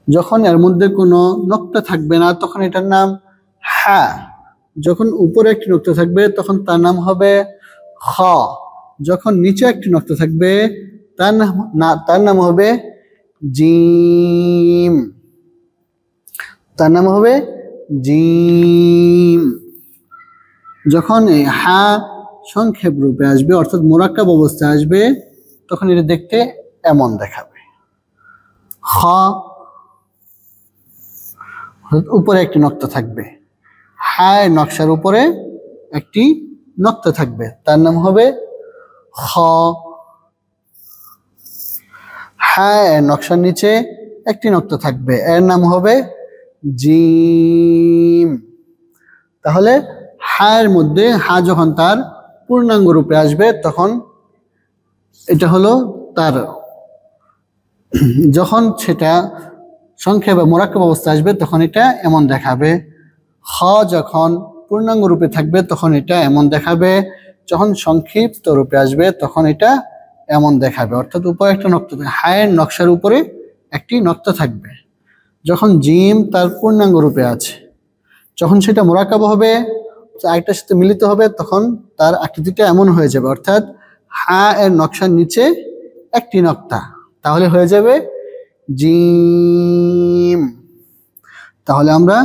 যখন এর মধ্যে কোনো নক্তা থাকবে না তখন এটার নাম হা। যখন উপরে একটি নক্তা থাকবে তখন তার নাম হবে খ। যখন নিচে একটি নক্তা থাকবে তার নাম হবে জিম। তার নাম হবে জিম। যখন এই হা সংক্ষেপ রূপে আসবে অর্থাৎ মোরাক্কাব অবস্থায় আসবে তখন এটা দেখতে এমন দেখাবে। খ উপরে একটি নক্তা থাকবে, হায় নকশার উপরে একটি নক্তা থাকবে, তার নাম হবে খ। হায় নকশার নিচে একটি নক্তা থাকবে, এর নাম হবে জিম। তাহলে হায়ের মধ্যে হা যখন তার পূর্ণাঙ্গ রূপে আসবে তখন এটা হলো তার, যখন সেটা সংক্ষেপ বা মোরাক্কাব অবস্থা আসবে তখন এটা এমন দেখাবে। খ যখন পূর্ণাঙ্গ রূপে থাকবে তখন এটা এমন দেখাবে, যখন সংক্ষিপ্ত রূপে আসবে তখন এটা এমন দেখাবে। অর্থাৎ উপরে একটা নক্তা, হায়ের নকশার উপরে একটি নক্তা থাকবে। যখন জিম তার পূর্ণাঙ্গ রূপে আছে, যখন সেটা মোরাক্কাব হবে আরেকটার সাথে মিলিত হবে তখন তার আকৃতিটা এমন হয়ে যাবে, অর্থাৎ হা এর নকশার নিচে একটি নক্তা, তাহলে হয়ে যাবে জিম। তাহলে আমরা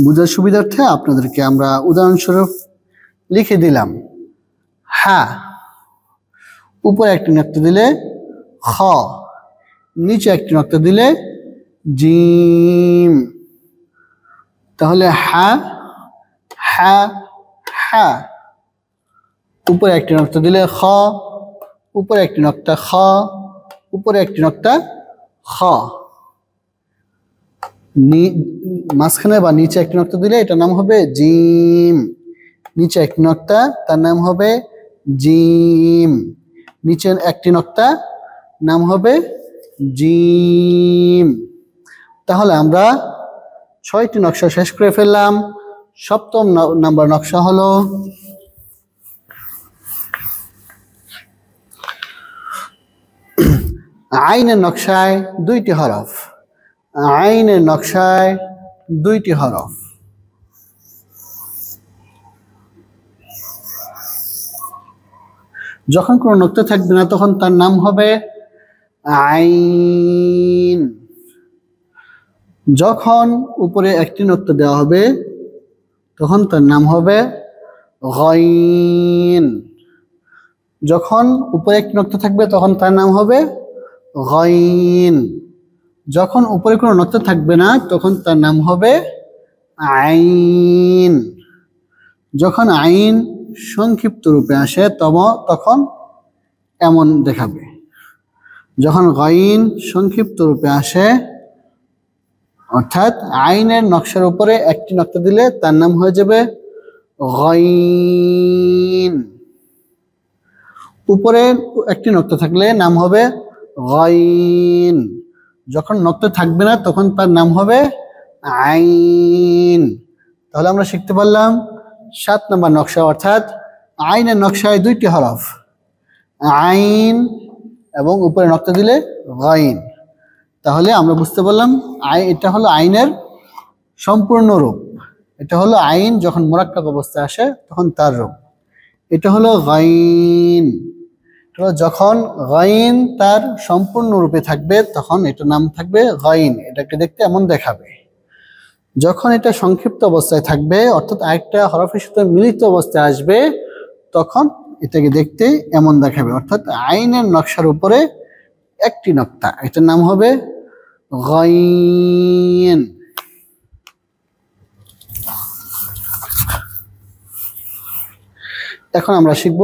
বুঝার সুবিধার্থে আপনাদেরকে আমরা উদাহরণস্বরূপ লিখে দিলাম। হা উপরে একটি নক্তা দিলে খ, নিচে একটি নক্তা দিলে জিম। তাহলে হা হা হা, উপরে একটি নক্তা দিলে খ, উপরে একটি নক্তা খ, উপরে একটি নক্তা খ, মাঝখানে বা নিচে একটি নক্তা দিলে এটার নাম হবে জিম। নিচে একটি নক্তা তার নাম হবে জিম, নিচে একটি নক্তা নাম হবে জিম। তাহলে আমরা 6টি নকশা শেষ করে ফেললাম। 7ম নাম্বার নকশা হলো আইনের নকশায় 2টি হরফ। আইনের নকশায় 2টি হরফ। যখন কোনো নক্তা থাকবে না তখন তার নাম হবে আইন। যখন উপরে একটি নক্তা দেওয়া হবে তখন তার নাম হবে গইন। যখন উপরে একটি নক্তা থাকবে তখন তার নাম হবে গইন। যখন উপরে কোনো নক্তা থাকবে না তখন তার নাম হবে আইন। যখন আইন সংক্ষিপ্ত রূপে আসে তখন এমন দেখাবে। যখন গইন সংক্ষিপ্ত রূপে আসে অর্থাৎ আইনের নকশার উপরে একটি নক্তা দিলে তার নাম হয়ে যাবে গইন। উপরে একটি নক্তা থাকলে নাম হবে গইন। যখন নক্তা থাকবে না তখন তার নাম হবে আইন। তাহলে আমরা শিখতে পারলাম 7 নম্বর নকশা, অর্থাৎ আইনের নকশায় 2টি হরফ, আইন এবং উপরে নক্তা দিলে গইন। তাহলে আমরা বুঝতে পারলাম এটা হলো আইনের সম্পূর্ণ রূপ। এটা হলো আইন যখন মোরাক্কাব অবস্থায় আসে তখন তার রূপ। এটা হলো গইন। যখন গইন তার সম্পূর্ণ রূপে থাকবে তখন এটার নাম থাকবে গইন, এটাকে দেখতে এমন দেখাবে। যখন এটা সংক্ষিপ্ত অবস্থায় থাকবে অর্থাৎ আরেকটা হরফের সাথে মিলিত অবস্থায় আসবে তখন এটাকে দেখতে এমন দেখাবে, অর্থাৎ আইনের নকশার উপরে একটি নক্তা, এটার নাম হবে গইন। এখন আমরা শিখব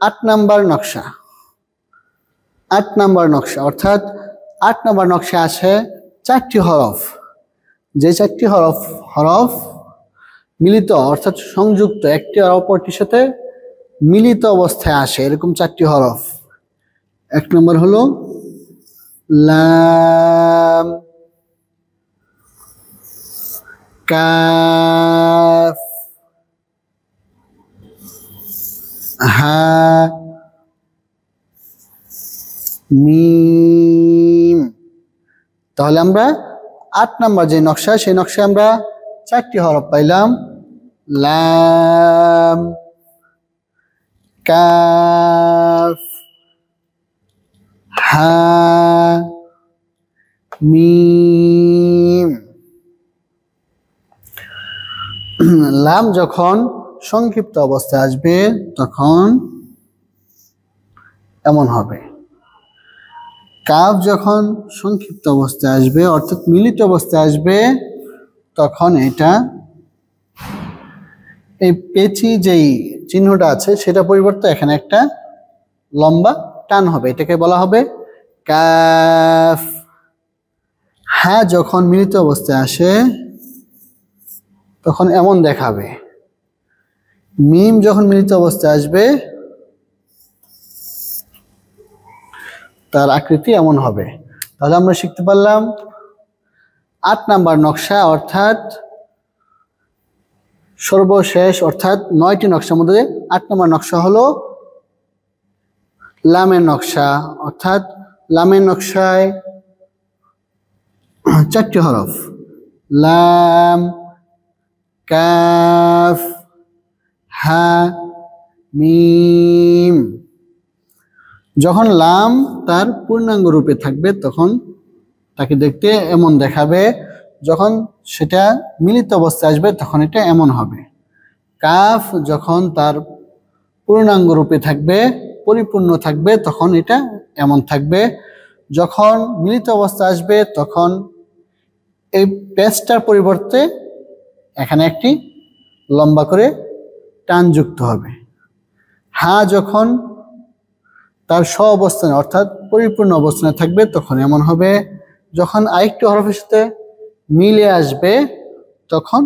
8 নাম্বার নকশা। 8 নাম্বার নকশা অর্থাৎ 8 নাম্বার নকশা আছে 4টি হরফ। যে 4টি হরফ মিলিত অর্থাৎ সংযুক্ত, একটি আর অপরটির সাথে মিলিত অবস্থায় আসে, এরকম 4টি হরফ। 1 নম্বর হলো লাম, কাফ, হা, মিম। তাহলে আমরা 8 নাম্বার যে নকশা সেই নকশায় আমরা 4টি হরফ পাইলাম লাম, কাফ, হা, মিম। লাম যখন সংক্ষিপ্ত অবস্থায় আসবে তখন এমন হবে। কাফ যখন সংক্ষিপ্ত অবস্থায় আসবে অর্থাৎ মিলিত অবস্থায় আসবে তখন এটা এই পেঁচি যেই চিহ্নটা আছে সেটা পরিবর্তে এখানে একটা লম্বা টান হবে, এটাকে বলা হবে কাফ। হ্যাঁ যখন মিলিত অবস্থায় আসে তখন এমন দেখাবে। মিম যখন মিলিত অবস্থায় আসবে তার আকৃতি এমন হবে। তাহলে আমরা শিখতে পারলাম 8 নাম্বার নকশা, অর্থাৎ সর্বশেষ, অর্থাৎ 9টি নকশার মধ্যে 8 নাম্বার নকশা হলো লামের নকশা। অর্থাৎ লামের নকশায় 4টি হরফ, লাম, কাফ, হা, মিম। যখন লাম তার পূর্ণাঙ্গ রূপে থাকবে তখন তাকে দেখতে এমন দেখাবে, যখন সেটা মিলিত অবস্থায় আসবে তখন এটা এমন হবে। কাফ যখন তার পূর্ণাঙ্গ রূপে থাকবে, পরিপূর্ণ থাকবে, তখন এটা এমন থাকবে। যখন মিলিত অবস্থায় আসবে তখন এই পেজটার পরিবর্তে এখানে একটি লম্বা করে টান যুক্ত হবে। হা যখন তার স্ব অবস্থানে অর্থাৎ পরিপূর্ণ অবস্থানে থাকবে তখন এমন হবে। যখন আরেকটি হরফের সাথে মিলে আসবে তখন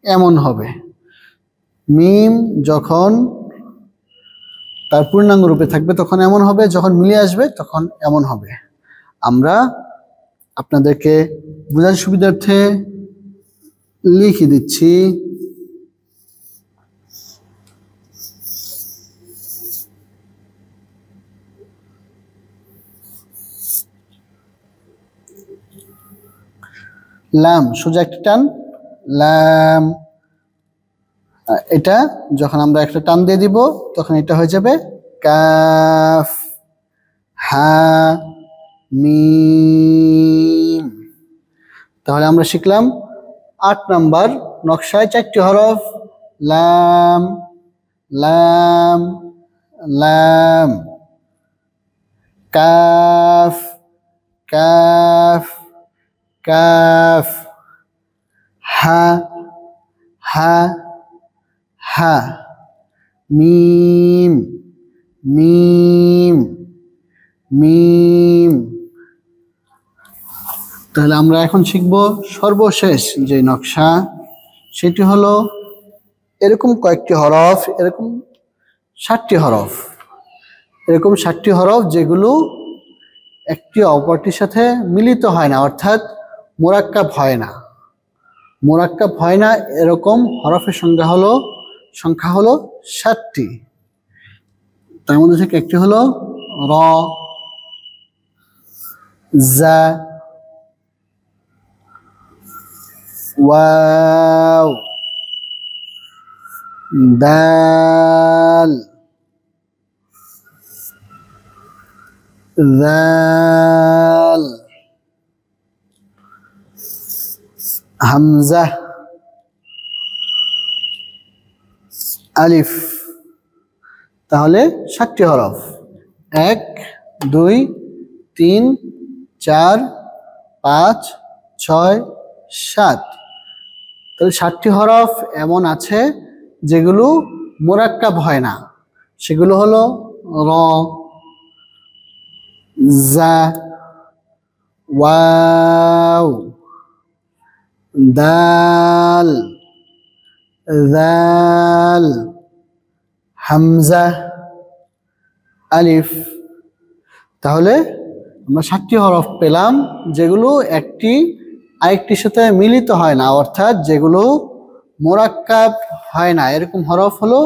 এমন হবে। মিম যখন তার পূর্ণাঙ্গ রূপে থাকবে তখন এমন হবে, যখন মিলে আসবে তখন এমন হবে। আমরা আপনাদেরকে বোঝার সুবিধার্থে লিখে দিচ্ছি। লাম সোজা একটা টান, লাম। এটা যখন আমরা একটা টান দিয়ে দিব তখন এটা হয়ে যাবে কাফ, হা, মিম। তাহলে আমরা শিখলাম 8 নাম্বার নকশায় 4টি হরফ, লাম, লাম, লাম, কাফ, কাফ, কাফ, হা, হা, হা, মিম, মিম, মিম। তাহলে আমরা এখন শিখব সর্বশেষ যে নকশা, সেটি হলো এরকম কয়েকটি হরফ, এরকম 7টি হরফ, এরকম 7টি হরফ যেগুলো একটি অপরটির সাথে মিলিত হয় না, অর্থাৎ মোরাক্কাব হয় না। মোরাক্কাব হয় না এরকম হরফের সংখ্যা হলো 7টি। তার মধ্যে থেকে একটি হলো র, জা, ওয়াও, দাল, যাল, হামজা, আলিফ। তাহলে 7টি হরফ, 1, 2, 3, 4, 5, 6, 7। তাহলে 7টি হরফ এমন আছে যেগুলো মোরাক্কাব হয় না, সেগুলো হলো র, জা, ওয়াও, দাল, যাল, হামজা, আলিফ। তাহলে আমরা 7টি হরফ পেলাম যেগুলো একটি আরেকটির সাথে মিলিত হয় না, অর্থাৎ যেগুলো মোরাক্কাব হয় না, এরকম হরফ হলো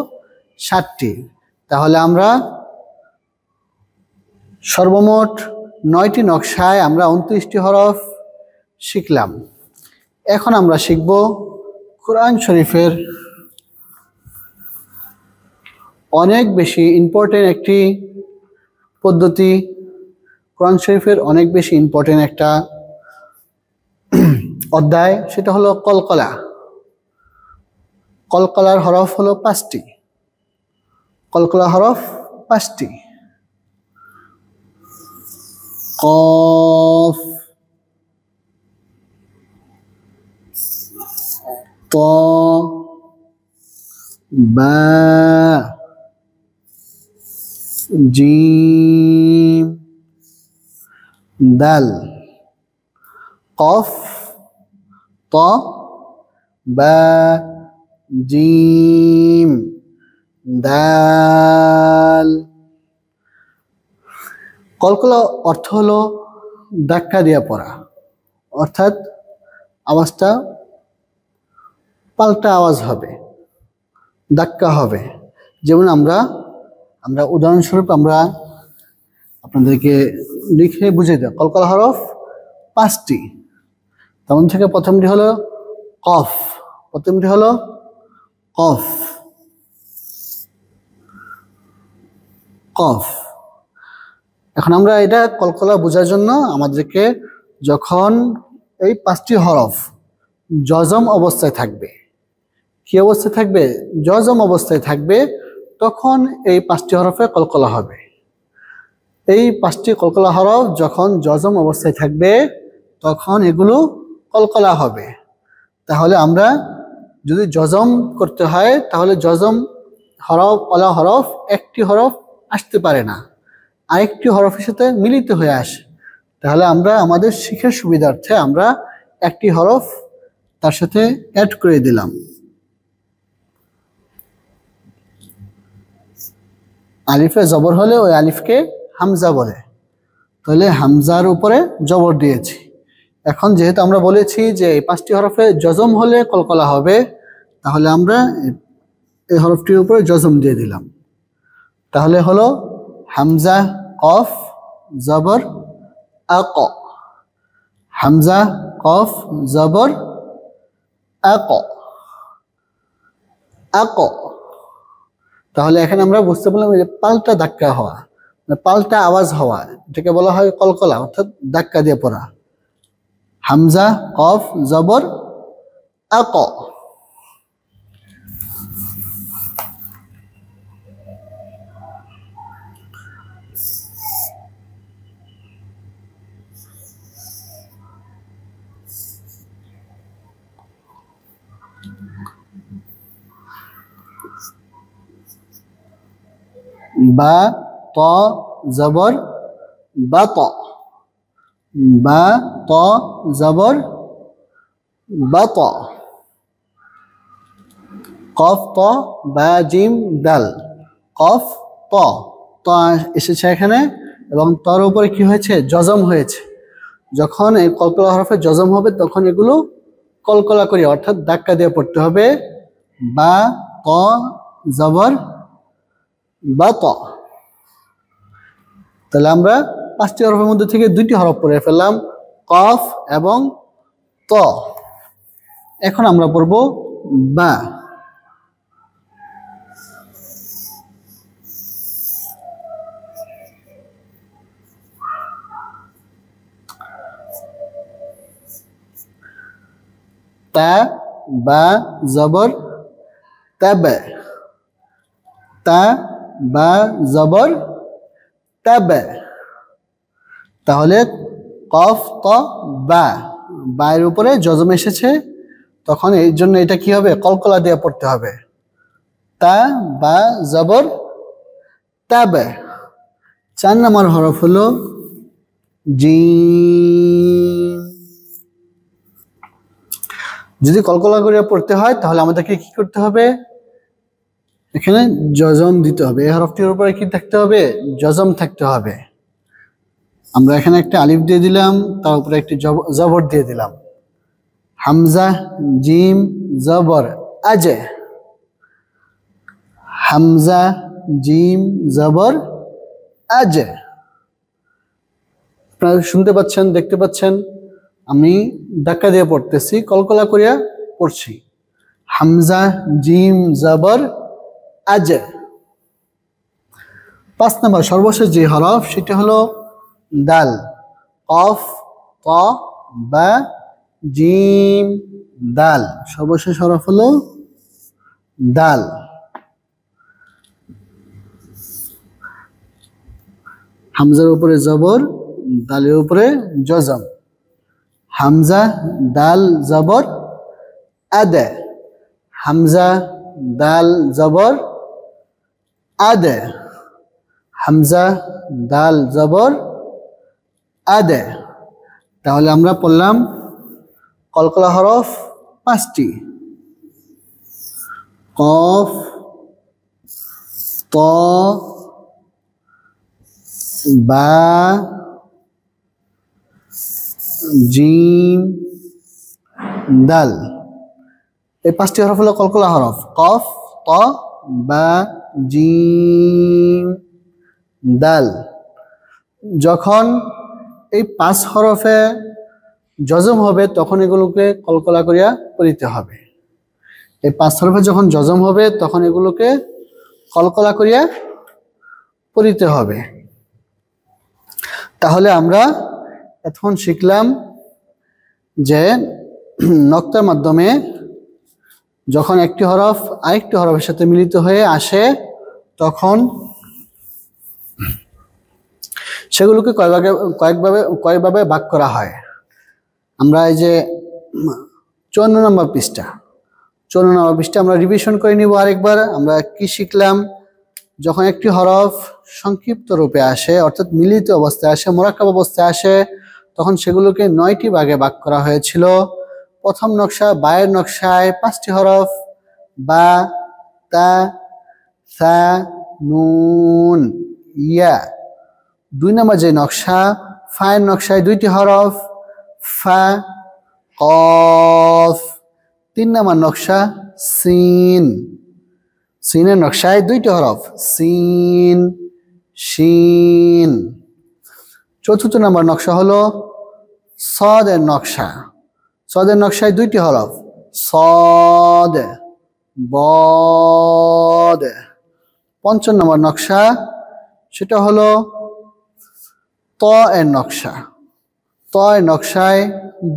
7টি। তাহলে আমরা সর্বমোট 9টি নকশায় আমরা 29টি হরফ শিখলাম। এখন আমরা শিখব কোরআন শরীফের অনেক বেশি ইম্পর্টেন্ট একটি পদ্ধতি, কোরআন শরীফের অনেক বেশি ইম্পর্টেন্ট একটা অধ্যায়, সেটা হলো কলকলা। কলকলার হরফ হলো 5টি। কলকলা হরফ 5টি। কফ, ত, বা, জিম, দাল। কফ, ত, বা, জিম, দাল। কলকলা অর্থ হলো ধাক্কা দিয়ে পড়া, অর্থাৎ আওয়াজটা পাল্টা আওয়াজ হবে, ধাক্কা হবে। যেমন আমরা উদাহরণস্বরূপ আমরা আপনাদেরকে লিখে বুঝিয়ে দেব। কলকলা হরফ 5টি। তেমন থেকে প্রথমটি হলো কফ। প্রথমটি হলো কফ, কফ। এখন আমরা এটা কলকলা বোঝার জন্য আমাদেরকে যখন এই 5টি হরফ জজম অবস্থায় থাকবে, কি অবস্থায় থাকবে? জজম অবস্থায় থাকবে, তখন এই 5টি হরফে কলকলা হবে। এই 5টি কলকলা হরফ যখন জজম অবস্থায় থাকবে তখন এগুলো কলকলা হবে। তাহলে আমরা যদি জজম করতে হয় তাহলে জজম হরফ ওয়ালা হরফ একটি হরফ আসতে পারে না, আরেকটি হরফের সাথে মিলিত হয়ে আসে। তাহলে আমরা আমাদের শিখার সুবিধার্থে আমরা একটি হরফ তার সাথে অ্যাড করে দিলাম। আলিফে জবর হলে ওই আলিফকে হামজা বলে, তাহলে হামজার উপরে জবর দিয়েছি। এখন যেহেতু আমরা বলেছি যে এই 5টি হরফে জজম হলে কলকলা হবে, তাহলে আমরা এই হরফটির উপরে জজম দিয়ে দিলাম। তাহলে হলো হামজা কফ জবর আক, হামজা কফ জবর আক, আক। তাহলে এখানে আমরা বুঝতে পারলাম যে পাল্টা ধাক্কা হওয়া, পাল্টা আওয়াজ হওয়া, এটাকে বলা হয় কলকলা, অর্থাৎ ধাক্কা দিয়ে পড়া। হামজা কফ জবর আক। বা ত জবর বাত, বা ত জবর বাত। কফ ত বা জিম দাল, কফ ত, ত এসেছে এখানে এবং তর উপরে কি হয়েছে? জজম হয়েছে। যখন এই কলকলা হরফে জজম হবে তখন এগুলো কলকলা করি, অর্থাৎ ধাক্কা দিয়ে পড়তে হবে। বা ত জবর বাত। তাহলে আমরা 5টি হরফের মধ্যে থেকে 2টি হরফ পড়ে ফেললাম, কফ এবং ত। এখন আমরা পড়ব বা। তা বা জবর তাবে, তা বা জবর তাবে। তাহলে কফ ত বা, বায়ের উপরে জজম এসেছে, তখন এই জন্য এটা কি হবে? কলকলা দিয়ে পড়তে হবে। তা বা জবর তাবে। 4 নম্বর হরফ হলো জিম। যদি কলকলা করে পড়তে হয় তাহলে আমাদেরকে কি করতে হবে? এখানে জজম দিতে হবে। এই হরফটির উপরে কি থাকতে হবে? জজম থাকতে হবে। আমরা এখানে একটা আলিফ দিয়ে দিলাম, তার উপরে একটি জবর দিয়ে দিলাম। হামজা জিম জবর আজে, হামজা জিম জবর আজে। আপনারা শুনতে পাচ্ছেন, দেখতে পাচ্ছেন, আমি ধাক্কা দিয়ে পড়তেছি, কলকলা করিয়া পড়ছি। হামজা জিম জবর আজে। 5 নম্বর সর্বশেষ যে হরফ সেটা হলো দাল। কফ, ত, বা, জিম, দাল। সর্বশেষ হরফ হলো দাল। হামজার উপরে জবর, দালের উপরে জজম। হামজা দাল জবর আদে, হামজা দাল জবর আদে, হামজা দাল জবর আদে। তাহলে আমরা পড়লাম কলকলা হরফ 5টি। কফ, ত, বা, জিম, দাল। এই 5টি হরফ হলো কলকলা হরফ। কফ, ত, বা, জিম, দাল। যখন এই 5 হরফে জজম হবে তখন এগুলোকে কলকলা করিয়া পড়িতে হবে। এই 5 হরফে যখন জজম হবে তখন এগুলোকে কলকলা করিয়া পড়িতে হবে। তাহলে আমরা এখন শিখলাম যে নক্তার মাধ্যমে যখন একটি হরফ আরেকটি হরফের সাথে মিলিত হয়ে আসে তখন সেগুলোকে কয়েকভাবে ভাগ করা হয়। আমরা এই যে 54 নম্বর পৃষ্ঠা আমরা রিভিশন করে নিব আরেকবার। আমরা কি শিখলাম? যখন একটি হরফ সংক্ষিপ্ত রূপে আসে অর্থাৎ মিলিত অবস্থায় আসে, মোরাক্কাব অবস্থায় আসে, তখন সেগুলোকে 9টি ভাগে ভাগ করা হয়েছিল। প্রথম নকশা বায়ের নকশায় 5টি হরফ বা, তা, সা, নুন, ইয়া। 2 নম্বর যে নকশা ফায়ের নকশায় 2টি হরফ ফা, কফ। 3 নম্বর নকশা সিন, সিনের নকশায় 2টি হরফ সিন, শিন। 4th নম্বর নকশা হলো সদের নকশা, সদের নকশায় 2টি হরফ সদ, বদ। 5 নম্বর নকশা সেটা হলো ত এর নকশা, ত এর নকশায়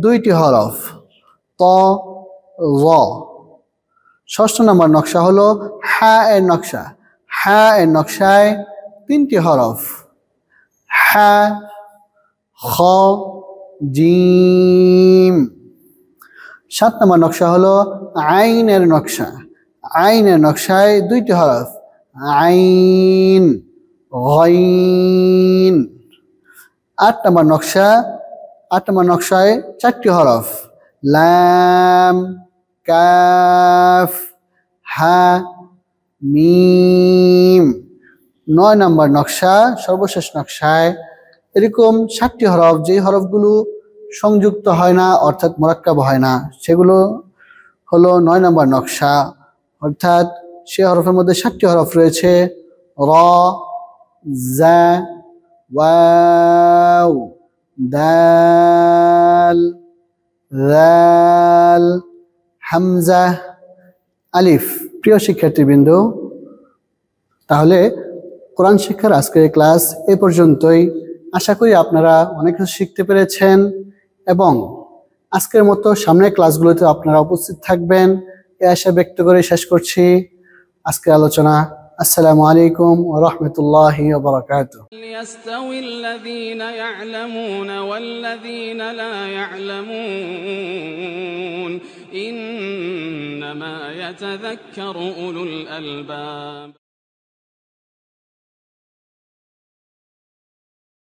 2টি হরফ ত, র। 6 নম্বর নকশা হলো হা এর নকশা, হা এর নকশায় 3টি হরফ হা, খ, জিম। 7 নম্বর নকশা হলো আইনের নকশা, আইনের নকশায় 2টি হরফ আইন, গইন। 8 নম্বর নকশায় 4টি হরফ লাম, কাফ, হা, মিম। 9 নম্বর নকশা সর্বশেষ নকশায় এরকম 7টি হরফ, যেই হরফগুলো সংযুক্ত হয় না অর্থাৎ মোরাক্কাব হয় না, সেগুলো হলো 9 নম্বর নকশা। অর্থাৎ সে হরফের মধ্যে 7টি হরফ রয়েছে র, জা, ওয়াও, দাল, রাল, হামজা, আলিফ। প্রিয় শিক্ষার্থীবৃন্দ, তাহলে কোরআন শিক্ষার আজকের ক্লাস এ পর্যন্তই। আশা করি আপনারা অনেক কিছু শিখতে পেরেছেন এবং আজকের মতো সামনের ক্লাসগুলোতে আপনারা উপস্থিত থাকবেন এ আশা ব্যক্ত করে শেষ করছি আজকের আলোচনা। আসসালামু আলাইকুম ওয়া রাহমাতুল্লাহি ওয়া বারাকাতুহু। ليستوي الذين يعلمون والذين لا يعلمون إنما يتذكر أولو الألباب.